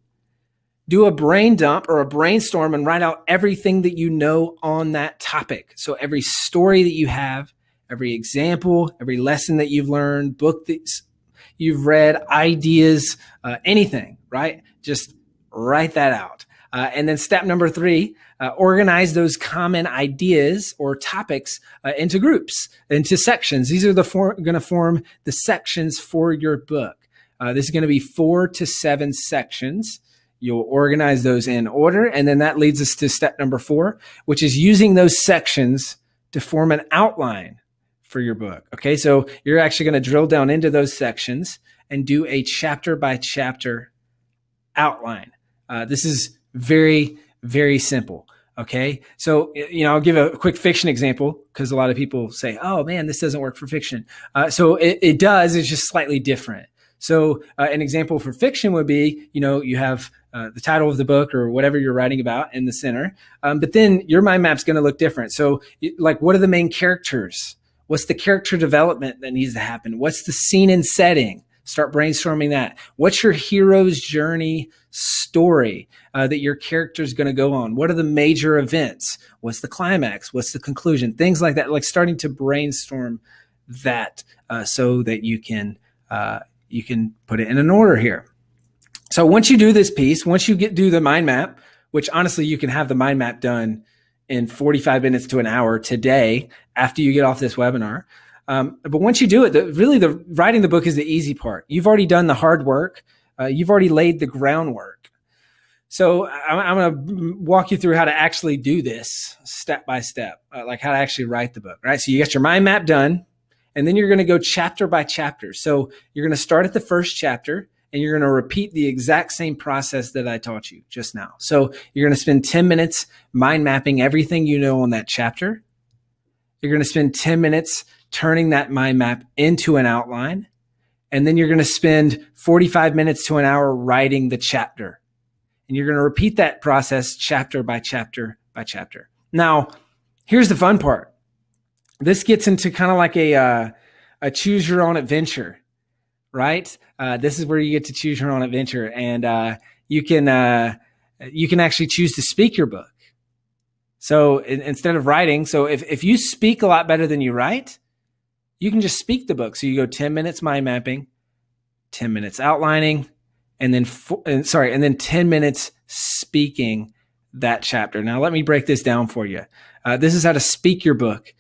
do a brain dump or a brainstorm and write out everything that you know on that topic. So every story that you have, every example, every lesson that you've learned, book that you've read, ideas, anything, right? Just write that out. And then step number 3, organize those common ideas or topics into groups, into sections. These are going to form the sections for your book. This is going to be 4 to 7 sections. You'll organize those in order. And then that leads us to step number 4, which is using those sections to form an outline for your book. Okay, so you're actually going to drill down into those sections and do a chapter by chapter outline. This is very, very simple. Okay. So, I'll give a quick fiction example because a lot of people say, oh man, this doesn't work for fiction. So it does, it's just slightly different. So an example for fiction would be, you have the title of the book or whatever you're writing about in the center. But then your mind map's going to look different. So like, what are the main characters? What's the character development that needs to happen? What's the scene and setting? Start brainstorming that. What's your hero's journey story that your character is going to go on? What are the major events? What's the climax? What's the conclusion? Things like that, like starting to brainstorm that so that you can put it in an order here. So once you do this piece, once you do the mind map, which honestly, you can have the mind map done in 45 minutes to an hour today after you get off this webinar. But once you do it, the writing the book is the easy part. You've already done the hard work. You've already laid the groundwork. So I'm going to walk you through how to actually do this step by step, like how to actually write the book, right? So you got your mind map done, and then you're going to go chapter by chapter. So you're going to start at the first chapter, and you're going to repeat the exact same process that I taught you just now. So you're going to spend 10 minutes mind mapping everything you know on that chapter. You're going to spend 10 minutes turning that mind map into an outline. And then you're going to spend 45 minutes to an hour writing the chapter. And you're going to repeat that process chapter by chapter by chapter. Now, here's the fun part. This gets into kind of like a choose your own adventure, right? This is where you get to choose your own adventure. And you can You can actually choose to speak your book. So instead of writing, so if you speak a lot better than you write, you can just speak the book. So you go 10 minutes mind mapping, 10 minutes outlining, and then 10 minutes speaking that chapter. Now, let me break this down for you. This is how to speak your book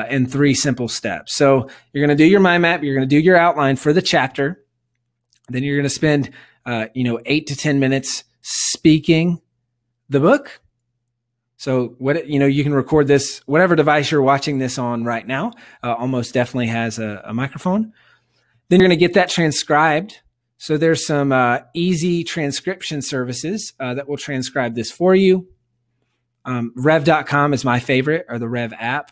in 3 simple steps. So you're going to do your mind map. You're going to do your outline for the chapter. Then you're going to spend, 8 to 10 minutes speaking the book. So you can record this, whatever device you're watching this on right now, almost definitely has a microphone. Then you're going to get that transcribed. So there's some easy transcription services that will transcribe this for you. Rev.com is my favorite, or the Rev app.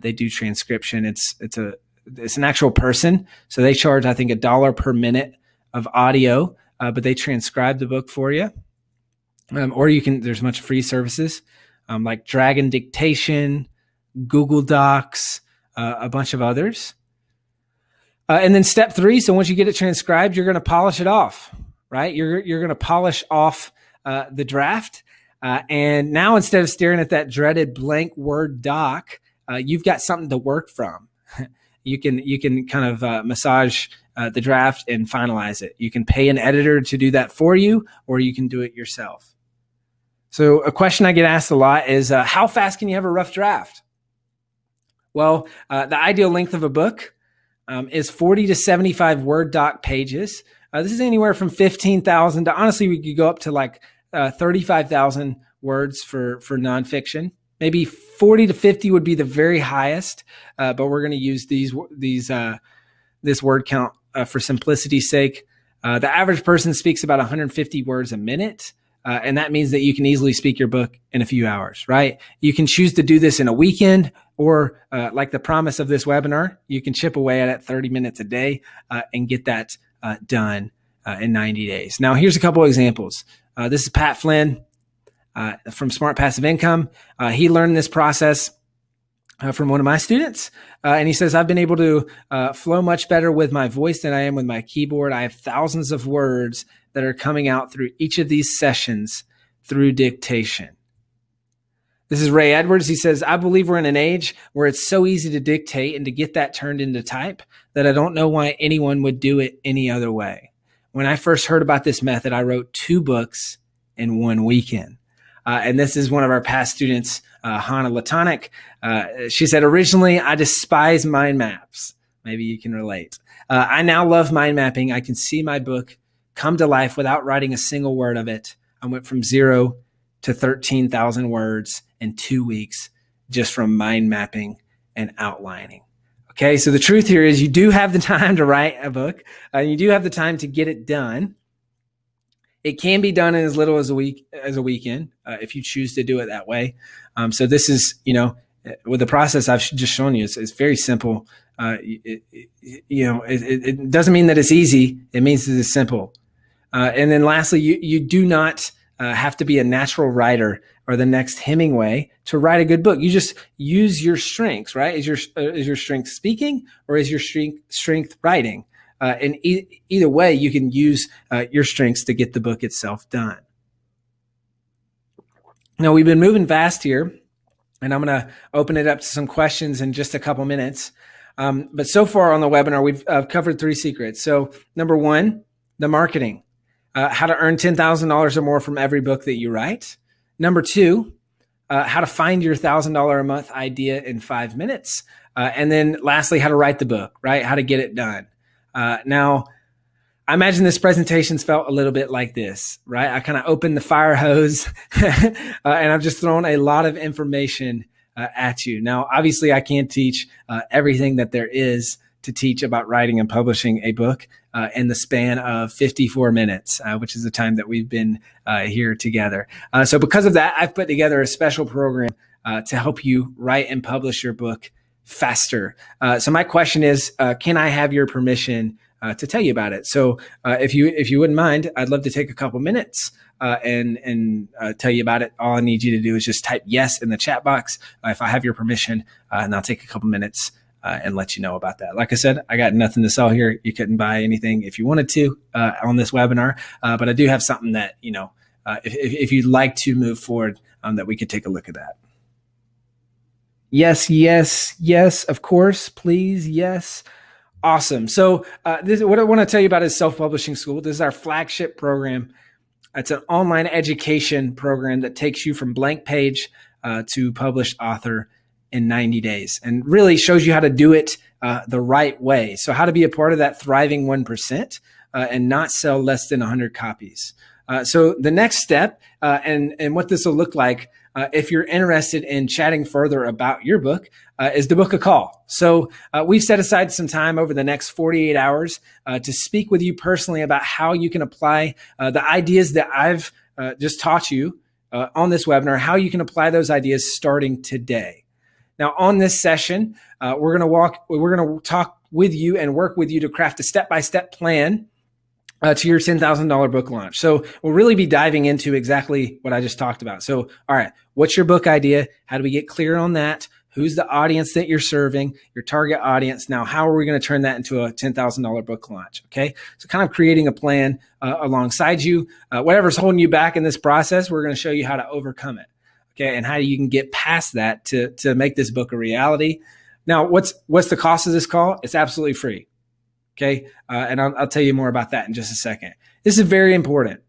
They do transcription. It's an actual person. So they charge, I think, $1 per minute of audio, but they transcribe the book for you. Or there's a bunch of free services. Like Dragon Dictation, Google Docs, a bunch of others. And then step 3, so once you get it transcribed, you're going to polish it off, right? You're going to polish off the draft. And now instead of staring at that dreaded blank Word doc, you've got something to work from. You can kind of massage the draft and finalize it. You can pay an editor to do that for you, or you can do it yourself. So a question I get asked a lot is, how fast can you have a rough draft? Well, the ideal length of a book is 40 to 75 Word doc pages. This is anywhere from 15,000 to, honestly, we could go up to like 35,000 words for nonfiction. Maybe 40 to 50 would be the very highest, but we're going to use this word count for simplicity's sake. The average person speaks about 150 words a minute. And that means that you can easily speak your book in a few hours, right? You can choose to do this in a weekend, or like the promise of this webinar, you can chip away at it 30 minutes a day and get that done in 90 days. Now, here's a couple of examples. This is Pat Flynn from Smart Passive Income. He learned this process from one of my students. And he says, I've been able to flow much better with my voice than I am with my keyboard. I have thousands of words that are coming out through each of these sessions through dictation. This is Ray Edwards. He says, I believe we're in an age where it's so easy to dictate and to get that turned into type that I don't know why anyone would do it any other way. When I first heard about this method, I wrote 2 books in 1 weekend. And this is one of our past students, Hannah Latonic. She said, originally, I despised mind maps. Maybe you can relate. I now love mind mapping. I can see my book come to life without writing a single word of it. I went from 0 to 13,000 words in 2 weeks just from mind mapping and outlining. Okay, so the truth here is you do have the time to write a book. You do have the time to get it done. It can be done in as little as a weekend if you choose to do it that way. So this is, with the process I've just shown you, it's very simple. It doesn't mean that it's easy. It means that it's simple. And then lastly, you do not have to be a natural writer or the next Hemingway to write a good book. You just use your strengths, right? Is your strength speaking, or is your strength writing? And either way, you can use your strengths to get the book itself done. Now, we've been moving fast here, and I'm going to open it up to some questions in just a couple minutes. But so far on the webinar, we've covered 3 secrets. So number 1, the marketing, how to earn $10,000 or more from every book that you write. Number 2, how to find your $1,000 a month idea in 5 minutes. And then lastly, how to write the book, right? How to get it done. Now, I imagine this presentation's felt a little bit like this, right? I kind of opened the fire hose and I've just thrown a lot of information at you. Now, obviously, I can't teach everything that there is to teach about writing and publishing a book in the span of 54 minutes, which is the time that we've been here together. So because of that, I've put together a special program to help you write and publish your book faster. So my question is, can I have your permission to tell you about it? So if you wouldn't mind, I'd love to take a couple minutes and tell you about it. All I need you to do is just type yes in the chat box if I have your permission, and I'll take a couple minutes and let you know about that. Like I said, I got nothing to sell here. You couldn't buy anything if you wanted to on this webinar, but I do have something that if you'd like to move forward, that we could take a look at that. Yes, yes, yes, of course, please, yes. Awesome. So what I want to tell you about is Self-Publishing School. This is our flagship program. It's an online education program that takes you from blank page to published author in 90 days and really shows you how to do it the right way. So how to be a part of that thriving 1% and not sell less than 100 copies. So the next step and what this will look like if you're interested in chatting further about your book is to book a call. So we've set aside some time over the next 48 hours to speak with you personally about how you can apply the ideas that I've just taught you on this webinar, how you can apply those ideas starting today. Now, on this session, we're going to talk with you and work with you to craft a step-by-step plan to your $10,000 book launch. So we'll really be diving into exactly what I just talked about. So, all right, what's your book idea? How do we get clear on that? Who's the audience that you're serving, your target audience? Now, how are we going to turn that into a $10,000 book launch? Okay. So kind of creating a plan alongside you. Whatever's holding you back in this process, we're going to show you how to overcome it. Okay. And how you can get past that to make this book a reality. Now, what's the cost of this call? It's absolutely free. Okay. And I'll tell you more about that in just a second. This is very important.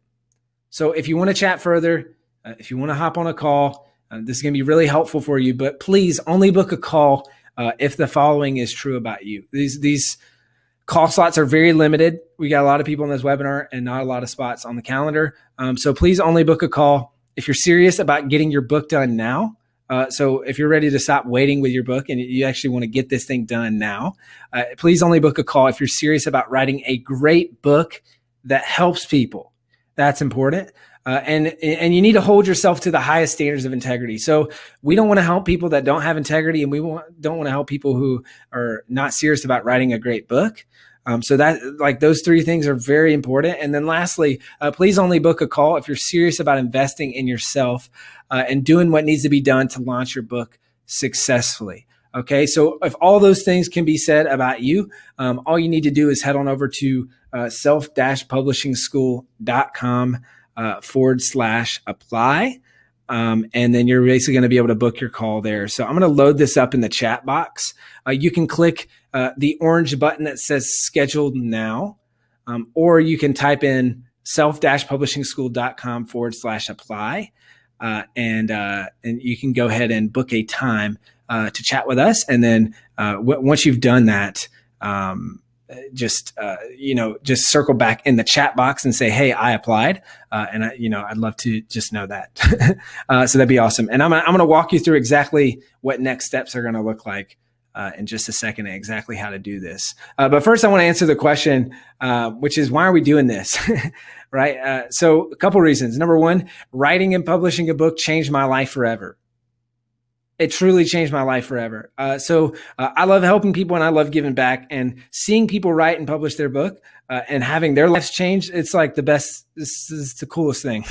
So if you want to chat further, if you want to hop on a call, this is going to be really helpful for you, but please only book a call if the following is true about you. These call slots are very limited. We got a lot of people in this webinar and not a lot of spots on the calendar. So please only book a call if you're serious about getting your book done now. So if you're ready to stop waiting with your book and you actually want to get this thing done now, please only book a call if you're serious about writing a great book that helps people. That's important. And you need to hold yourself to the highest standards of integrity. So we don't want to help people that don't have integrity, and we don't want to help people who are not serious about writing a great book. So that, like, those three things are very important. And then lastly, please only book a call if you're serious about investing in yourself and doing what needs to be done to launch your book successfully. Okay. So if all those things can be said about you, all you need to do is head on over to self-publishingschool.com /apply. And then you're basically going to be able to book your call there. So I'm going to load this up in the chat box. You can click the orange button that says scheduled now, or you can type in self-publishingschool.com /apply. And you can go ahead and book a time to chat with us. And then once you've done that, just circle back in the chat box and say, hey, I applied. And I'd love to just know that. So that'd be awesome. And I'm going to walk you through exactly what next steps are going to look like in just a second, and exactly how to do this. But first I want to answer the question, which is, why are we doing this? Right. So a couple reasons. Number one, writing and publishing a book changed my life forever. It truly changed my life forever. So I love helping people, and I love giving back, and seeing people write and publish their book and having their lives change. It's like the best. This is the coolest thing.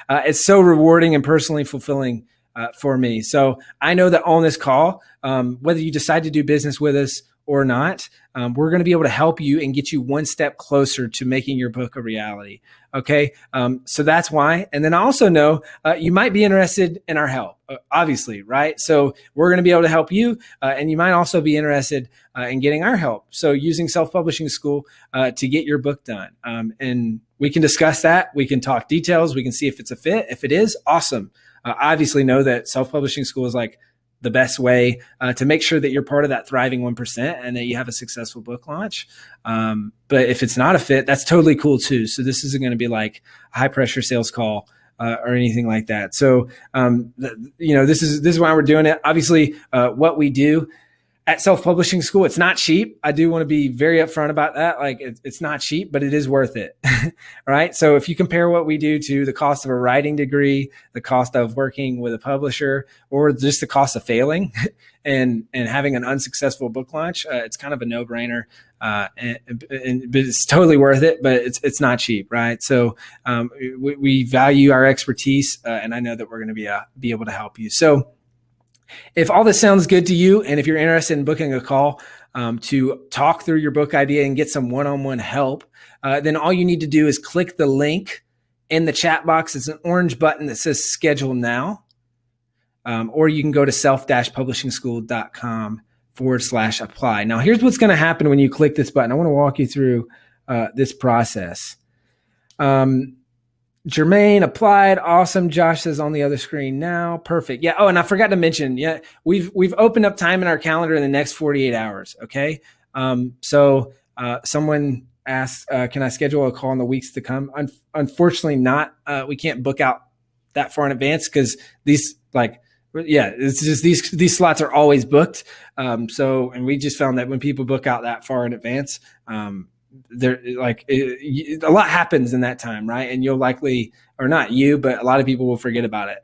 It's so rewarding and personally fulfilling for me. So I know that on this call, whether you decide to do business with us or not, we're going to be able to help you and get you one step closer to making your book a reality. Okay. So that's why. And then I also know you might be interested in our help, obviously, right? So we're going to be able to help you. And you might also be interested in getting our help. So using Self-Publishing School to get your book done. And we can discuss that. We can talk details. We can see if it's a fit. If it is, awesome. Obviously know that Self-Publishing School is like the best way to make sure that you're part of that thriving 1% and that you have a successful book launch. But if it's not a fit, that's totally cool too. So this isn't going to be like a high pressure sales call or anything like that. So, this is why we're doing it. Obviously, what we do at Self-Publishing School, it's not cheap. I do want to be very upfront about that. Like, it's not cheap, but it is worth it. Right. So if you compare what we do to the cost of a writing degree, the cost of working with a publisher, or just the cost of failing and having an unsuccessful book launch, it's kind of a no-brainer. But it's totally worth it, but it's not cheap. Right. So, we value our expertise, and I know that we're going to be able to help you. So, if all this sounds good to you, and if you're interested in booking a call to talk through your book idea and get some one-on-one help, then all you need to do is click the link in the chat box, it's an orange button that says schedule now. Or you can go to self-publishingschool.com/apply. Now, here's what's going to happen when you click this button. I want to walk you through this process. Jermaine applied. Awesome. Josh says on the other screen now. Perfect. Yeah. Oh, and I forgot to mention, yeah, we've opened up time in our calendar in the next 48 hours. Okay. Someone asked, can I schedule a call in the weeks to come? Unfortunately not. We can't book out that far in advance because it's just these slots are always booked. And we just found that when people book out that far in advance, a lot happens in that time, right? And you'll likely, or not you, but a lot of people will forget about it,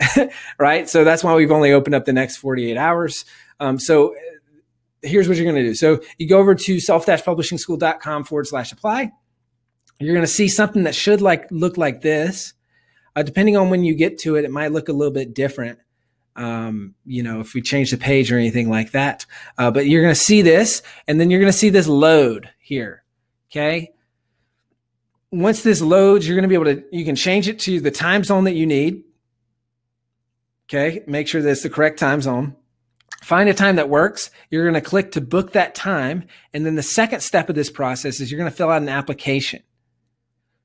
right? So that's why we've only opened up the next 48 hours. So here's what you're going to do. So you go over to self-publishingschool.com/apply. You're going to see something that should look like this. Depending on when you get to it, it might look a little bit different. If we change the page or anything like that, but you're going to see this, and then you're going to see this load here. Okay. Once this loads, you're going to be able to, you can change it to the time zone that you need. Okay. Make sure that it's the correct time zone. Find a time that works. You're going to click to book that time. And then the second step of this process is you're going to fill out an application.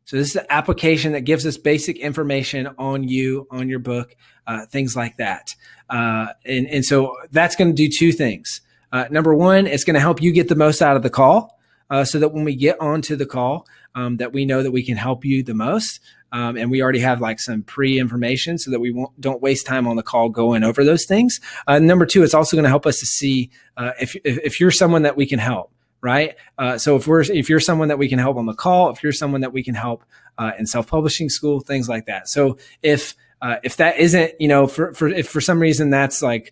So this is the application that gives us basic information on you, on your book, things like that. And so that's going to do two things. Number one, it's going to help you get the most out of the call, so that when we get onto the call, that we know that we can help you the most. And we already have some pre-information so that we don't waste time on the call going over those things. Number two, it's also going to help us to see if you're someone that we can help. Right. So if you're someone that we can help on the call, if you're someone that we can help in self-publishing school, things like that. So if that isn't, if for some reason that's you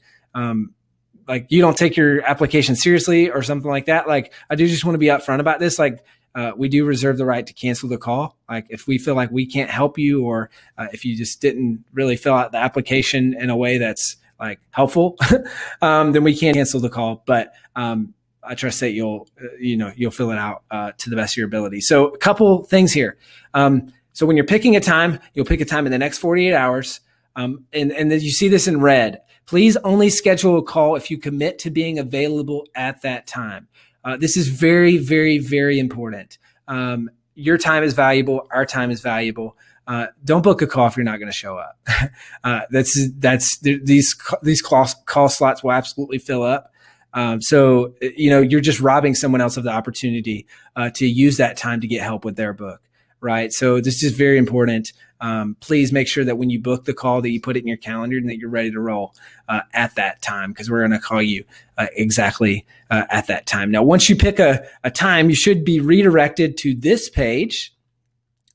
don't take your application seriously or something like that, I do just want to be upfront about this. We do reserve the right to cancel the call. If we feel like we can't help you, or if you just didn't really fill out the application in a way that's helpful, then we can cancel the call. But I trust that you'll fill it out to the best of your ability. So a couple things here. So when you're picking a time, you'll pick a time in the next 48 hours. And then you see this in red. Please only schedule a call if you commit to being available at that time. This is very, very, very important. Your time is valuable. Our time is valuable. Don't book a call if you're not going to show up. These call slots will absolutely fill up. So you're just robbing someone else of the opportunity to use that time to get help with their book, right? So this is very important. Please make sure that when you book the call that you put it in your calendar and that you're ready to roll at that time, because we're going to call you exactly at that time. Now, once you pick a time, you should be redirected to this page.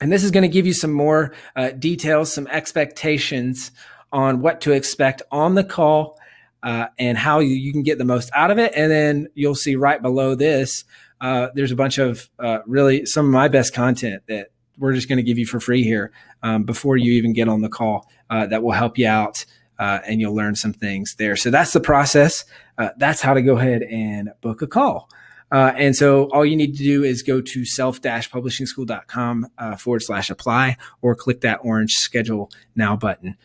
And this is going to give you some more details, some expectations on what to expect on the call. And how you can get the most out of it. And then you'll see right below this, there's a bunch of really some of my best content that we're just going to give you for free here before you even get on the call that will help you out, and you'll learn some things there. So that's the process. That's how to go ahead and book a call. And so all you need to do is go to self-publishingschool.com /apply, or click that orange schedule now button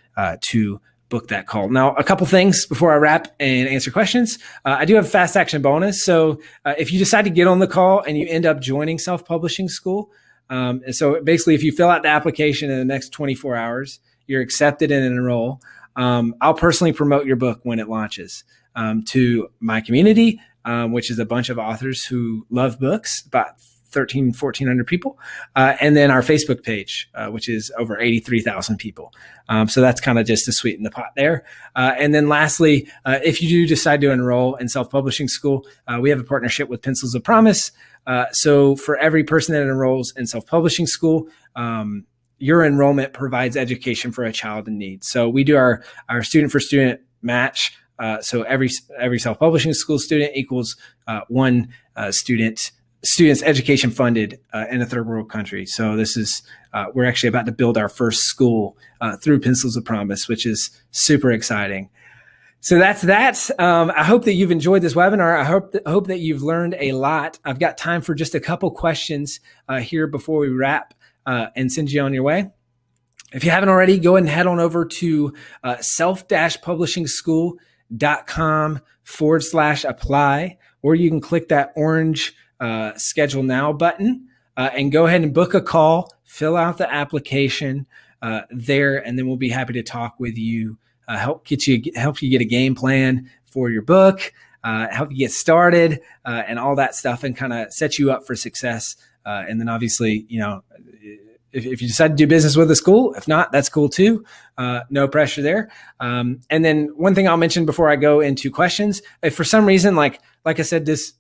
to book that call. Now, a couple things before I wrap and answer questions. I do have a fast action bonus. So if you decide to get on the call and you end up joining Self-Publishing School, and so basically if you fill out the application in the next 24 hours, you're accepted and enroll. I'll personally promote your book when it launches to my community, which is a bunch of authors who love books, about 1,400 people, and then our Facebook page, which is over 83,000 people. So that's kind of just to sweeten the pot there. And then lastly, if you do decide to enroll in Self-Publishing School, we have a partnership with Pencils of Promise. So for every person that enrolls in Self-Publishing School, your enrollment provides education for a child in need. So we do our student for student match. So every Self-Publishing School student equals one students education funded in a third world country. So this is, we're actually about to build our first school through Pencils of Promise, which is super exciting. So that's that. I hope that you've enjoyed this webinar. I hope that you've learned a lot. I've got time for just a couple questions here before we wrap and send you on your way. If you haven't already, go ahead and head on over to self-publishingschool.com/apply, or you can click that orange schedule now button and go ahead and book a call, fill out the application there, and then we'll be happy to talk with you, help you get a game plan for your book, help you get started, and all that stuff, and kind of set you up for success. And then obviously, if you decide to do business with a school, if not, that's cool too. No pressure there. And then one thing I'll mention before I go into questions, if for some reason, like I said, this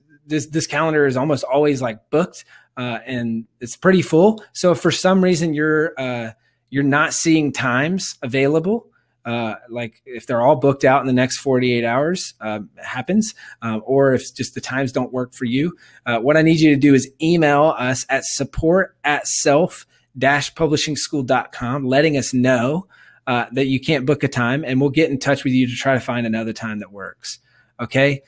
calendar is almost always like booked, and it's pretty full. So if for some reason you're not seeing times available, like if they're all booked out in the next 48 hours, happens, or if just the times don't work for you, what I need you to do is email us at support@self-publishingschool.com, letting us know that you can't book a time, and we'll get in touch with you to try to find another time that works. Okay.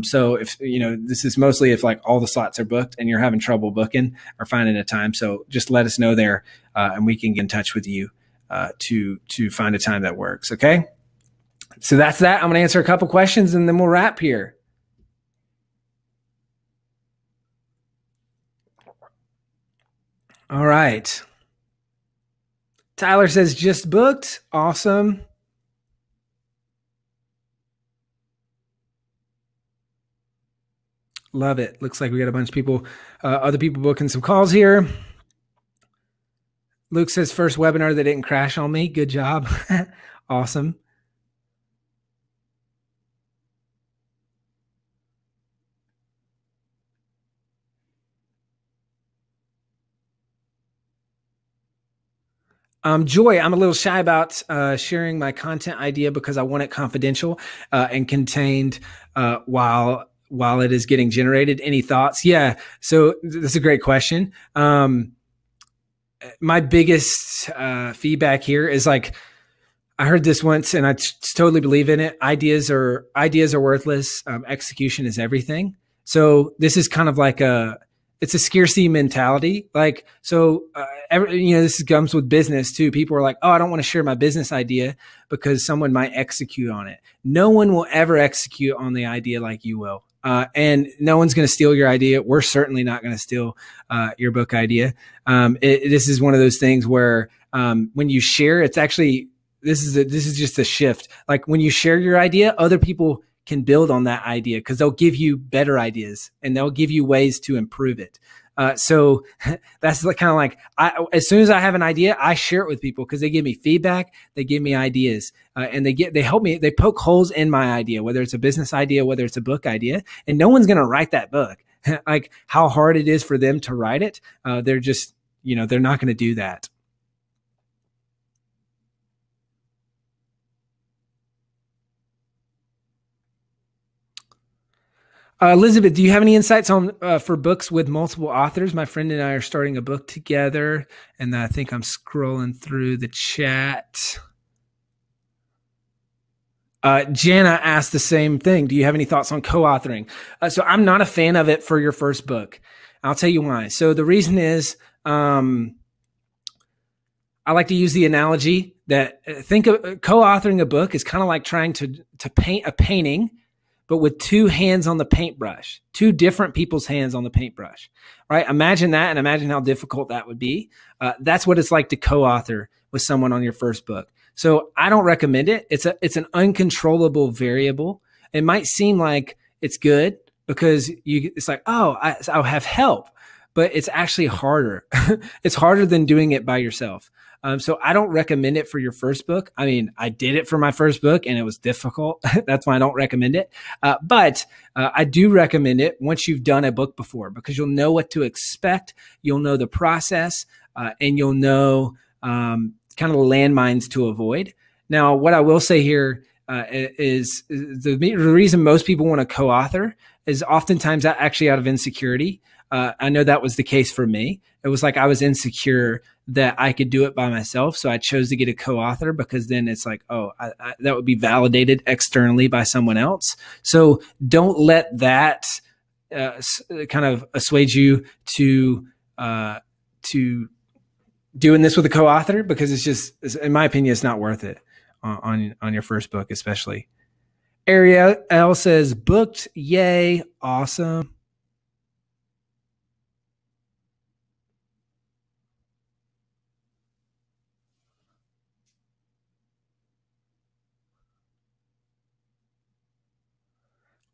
So if, this is mostly if like all the slots are booked and you're having trouble booking or finding a time. So just let us know there, and we can get in touch with you to find a time that works. Okay. So that's that. I'm going to answer a couple questions and then we'll wrap here. All right. Tyler says just booked. Awesome. Love it. Looks like we got a bunch of people, other people booking some calls here. Luke says first webinar that didn't crash on me. Good job. Awesome. Joy, I'm a little shy about sharing my content idea because I want it confidential and contained while it is getting generated. Any thoughts? Yeah. So this is a great question. My biggest feedback here is like, I heard this once and I totally believe in it. Ideas are worthless. Execution is everything. So this is kind of like it's a scarcity mentality. Like, so, this comes with business too. People are like, oh, I don't want to share my business idea because someone might execute on it. No one will ever execute on the idea like you will. And no one's going to steal your idea. We're certainly not going to steal your book idea. This is one of those things where when you share, it's actually, this is just a shift. Like when you share your idea, other people can build on that idea because they'll give you better ideas and they'll give you ways to improve it. So that's kind of like, as soon as I have an idea, I share it with people because they give me feedback, they give me ideas, and they help me, they poke holes in my idea, whether it's a business idea, whether it's a book idea, and no one's going to write that book. Like how hard it is for them to write it. They're just, they're not going to do that. Elizabeth, do you have any insights on for books with multiple authors? My friend and I are starting a book together, and I think I'm scrolling through the chat. Jana asked the same thing. Do you have any thoughts on co-authoring? So I'm not a fan of it for your first book. I'll tell you why. So the reason is I like to use the analogy that think of co-authoring a book is kind of like trying to paint a painting, but with two hands on the paintbrush, two different people's hands on the paintbrush, right? Imagine that and imagine how difficult that would be. That's what it's like to co-author with someone on your first book. So I don't recommend it. It's an uncontrollable variable. It might seem like it's good because it's like, oh, I'll have help, but it's actually harder. It's harder than doing it by yourself. So I don't recommend it for your first book. I mean, I did it for my first book and it was difficult. That's why I don't recommend it. But I do recommend it once you've done a book before because you'll know what to expect. You'll know the process and you'll know kind of the landmines to avoid. Now, what I will say here is the reason most people want to co-author is oftentimes actually out of insecurity. I know that was the case for me. It was like I was insecure that I could do it by myself. So I chose to get a co-author because then it's like, oh, that would be validated externally by someone else. So don't let that kind of assuage you to doing this with a co-author, because it's just, in my opinion, it's not worth it on your first book, especially. Ariel says, booked, yay, awesome.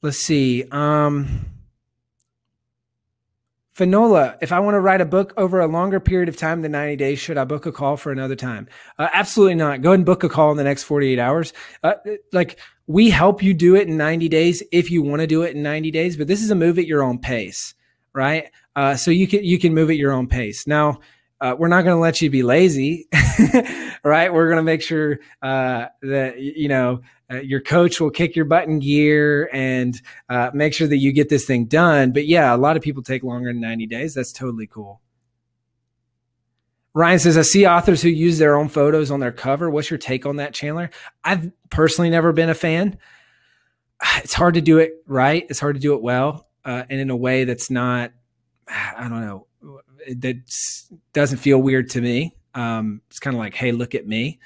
Let's see. Finola, if I want to write a book over a longer period of time than 90 days, should I book a call for another time? Absolutely not. Go ahead and book a call in the next 48 hours. Like, we help you do it in 90 days if you want to do it in 90 days, but this is a move at your own pace, right? So you can move at your own pace. Now, we're not going to let you be lazy, right? We're going to make sure that, your coach will kick your butt in gear and make sure that you get this thing done. But yeah, a lot of people take longer than 90 days. That's totally cool. Ryan says, I see authors who use their own photos on their cover. What's your take on that, Chandler? I've personally never been a fan. It's hard to do it right. It's hard to do it well, and in a way that's not, I don't know, that doesn't feel weird to me. It's kind of like, hey, look at me.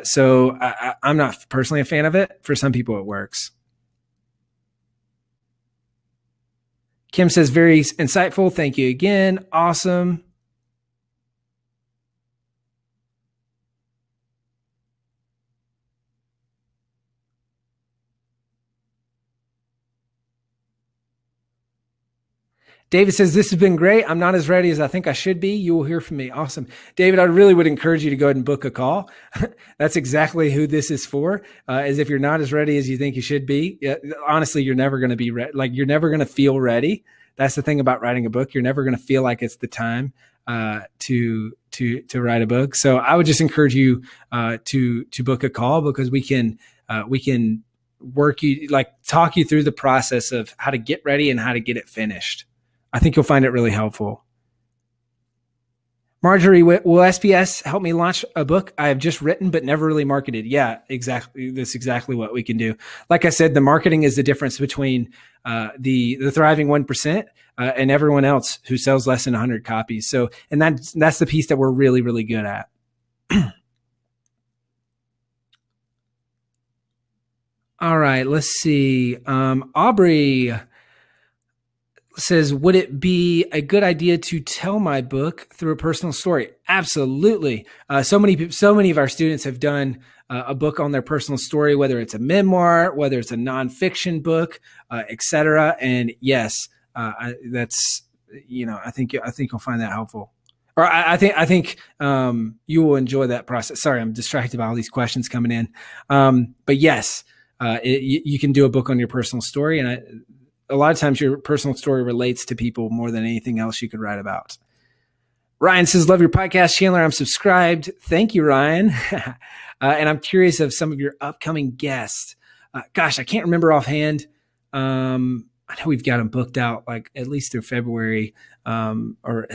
So I'm not personally a fan of it. For some people, it works. Kim says, very insightful. Thank you again. Awesome. David says, this has been great. I'm not as ready as I think I should be. You will hear from me. Awesome. David, I really would encourage you to go ahead and book a call. That's exactly who this is for. Is if you're not as ready as you think you should be, honestly, you're never going to be ready. Like, you're never going to feel ready. That's the thing about writing a book. You're never going to feel like it's the time to write a book. So I would just encourage you to book a call, because we can talk you through the process of how to get ready and how to get it finished. I think you'll find it really helpful. Marjorie, will SPS help me launch a book I have just written but never really marketed? Yeah, exactly. That's exactly what we can do. Like I said, the marketing is the difference between the thriving 1% and everyone else who sells less than 100 copies. So, and that's the piece that we're really, really good at. All right, let's see. Aubrey says, would it be a good idea to tell my book through a personal story? Absolutely. So many of our students have done a book on their personal story, whether it's a memoir, whether it's a nonfiction book, etc. And yes, I think you'll find that helpful. Or I think you will enjoy that process. Sorry, I'm distracted by all these questions coming in. But yes, you can do a book on your personal story, and a lot of times your personal story relates to people more than anything else you could write about. Ryan says, love your podcast, Chandler. I'm subscribed. Thank you, Ryan. And I'm curious of some of your upcoming guests. Gosh, I can't remember offhand. I know we've got them booked out like at least through February, or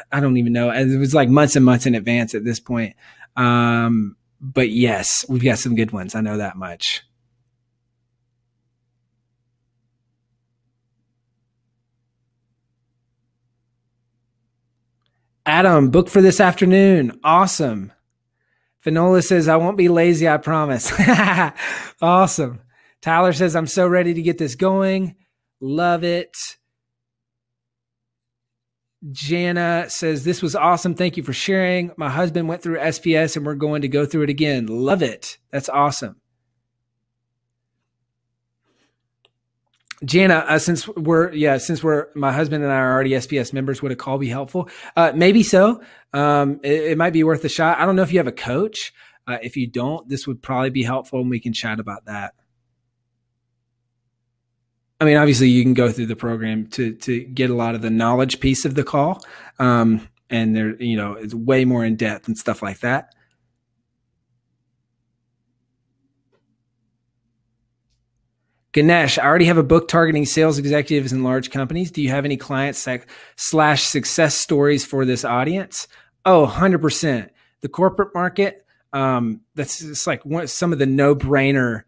I don't even know. It was like months and months in advance at this point. But yes, we've got some good ones. I know that much. Adam, booked for this afternoon. Awesome. Finola says, I won't be lazy, I promise. Awesome. Tyler says, I'm so ready to get this going. Love it. Jana says, this was awesome. Thank you for sharing. My husband went through SPS and we're going to go through it again. Love it. That's awesome. Jana, since my husband and I are already SPS members, would a call be helpful? Maybe so. It might be worth a shot. I don't know if you have a coach. If you don't, this would probably be helpful, and we can chat about that. I mean, obviously you can go through the program to get a lot of the knowledge piece of the call. And there, it's way more in depth and stuff like that. Ganesh, I already have a book targeting sales executives in large companies. Do you have any clients / success stories for this audience? Oh, 100%. The corporate market, that's just like some of the no-brainer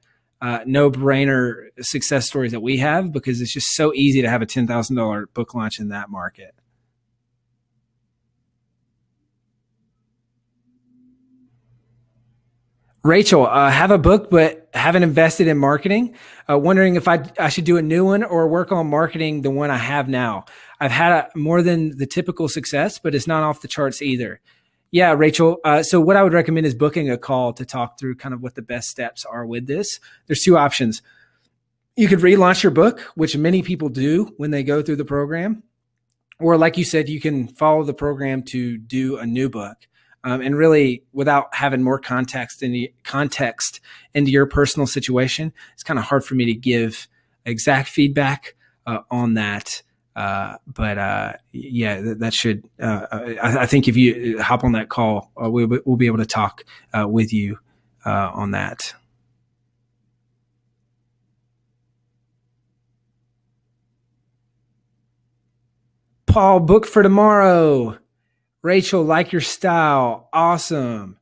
success stories that we have, because it's just so easy to have a $10,000 book launch in that market. Rachel, have a book, but haven't invested in marketing. Wondering if I should do a new one or work on marketing the one I have now. I've had more than the typical success, but it's not off the charts either. Yeah, Rachel. So what I would recommend is booking a call to talk through kind of what the best steps are with this. There's two options. You could relaunch your book, which many people do when they go through the program. Or like you said, you can follow the program to do a new book. And really, without having more context into your personal situation, it's kind of hard for me to give exact feedback on that. Yeah, that should. I think if you hop on that call, we'll be able to talk with you on that. Paul, book for tomorrow. Rachel, like your style. Awesome.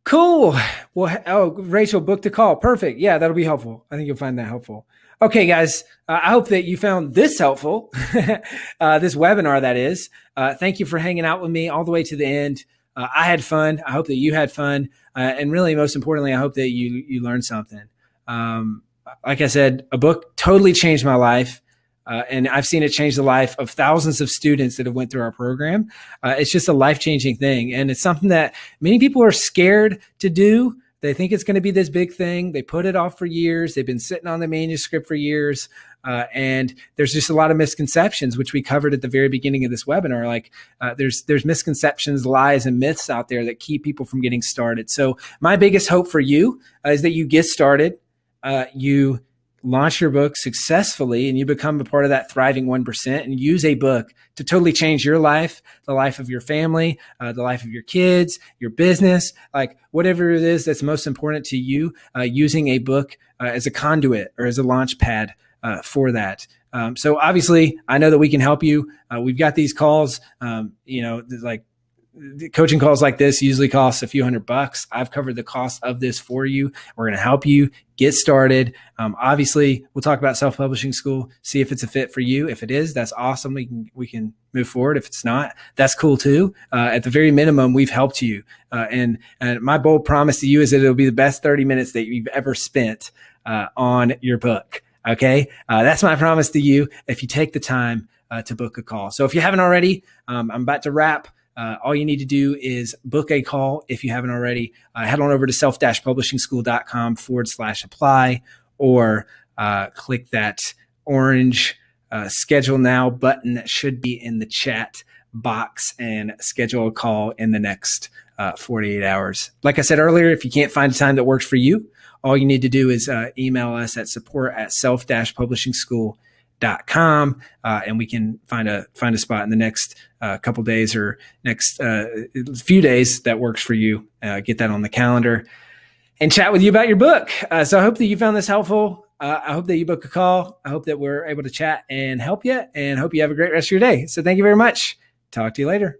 Cool. Well, oh, Rachel, book the call. Perfect. Yeah, that'll be helpful. I think you'll find that helpful. Okay, guys, I hope that you found this helpful, this webinar, that is. Thank you for hanging out with me all the way to the end. I had fun. I hope that you had fun. And really, most importantly, I hope that you learned something. Like I said, a book totally changed my life. And I've seen it change the life of thousands of students that have went through our program. It's just a life-changing thing. And it's something that many people are scared to do. They think it's going to be this big thing. They put it off for years. They've been sitting on the manuscript for years. And there's just a lot of misconceptions, which we covered at the very beginning of this webinar. Like there's misconceptions, lies, and myths out there that keep people from getting started. So my biggest hope for you is that you get started, you launch your book successfully, and you become a part of that thriving 1% and use a book to totally change your life, the life of your family, the life of your kids, your business, like whatever it is that's most important to you, using a book as a conduit or as a launch pad for that. So obviously I know that we can help you. We've got these calls, like coaching calls like this usually cost a few $100. I've covered the cost of this for you. We're going to help you get started. Obviously, we'll talk about self-publishing school, see if it's a fit for you. If it is, that's awesome. We can move forward. If it's not, that's cool too. At the very minimum, we've helped you. And my bold promise to you is that it'll be the best 30 minutes that you've ever spent on your book. Okay. That's my promise to you if you take the time to book a call. So if you haven't already, I'm about to wrap. All you need to do is book a call if you haven't already. Head on over to self-publishingschool.com/apply or click that orange schedule now button that should be in the chat box and schedule a call in the next 48 hours. Like I said earlier, if you can't find a time that works for you, all you need to do is email us at support@self-publishingschool.com. And we can find a spot in the next couple days or next few days that works for you. Get that on the calendar and chat with you about your book. So I hope that you found this helpful. I hope that you book a call. I hope that we're able to chat and help you, and hope you have a great rest of your day. So thank you very much. Talk to you later.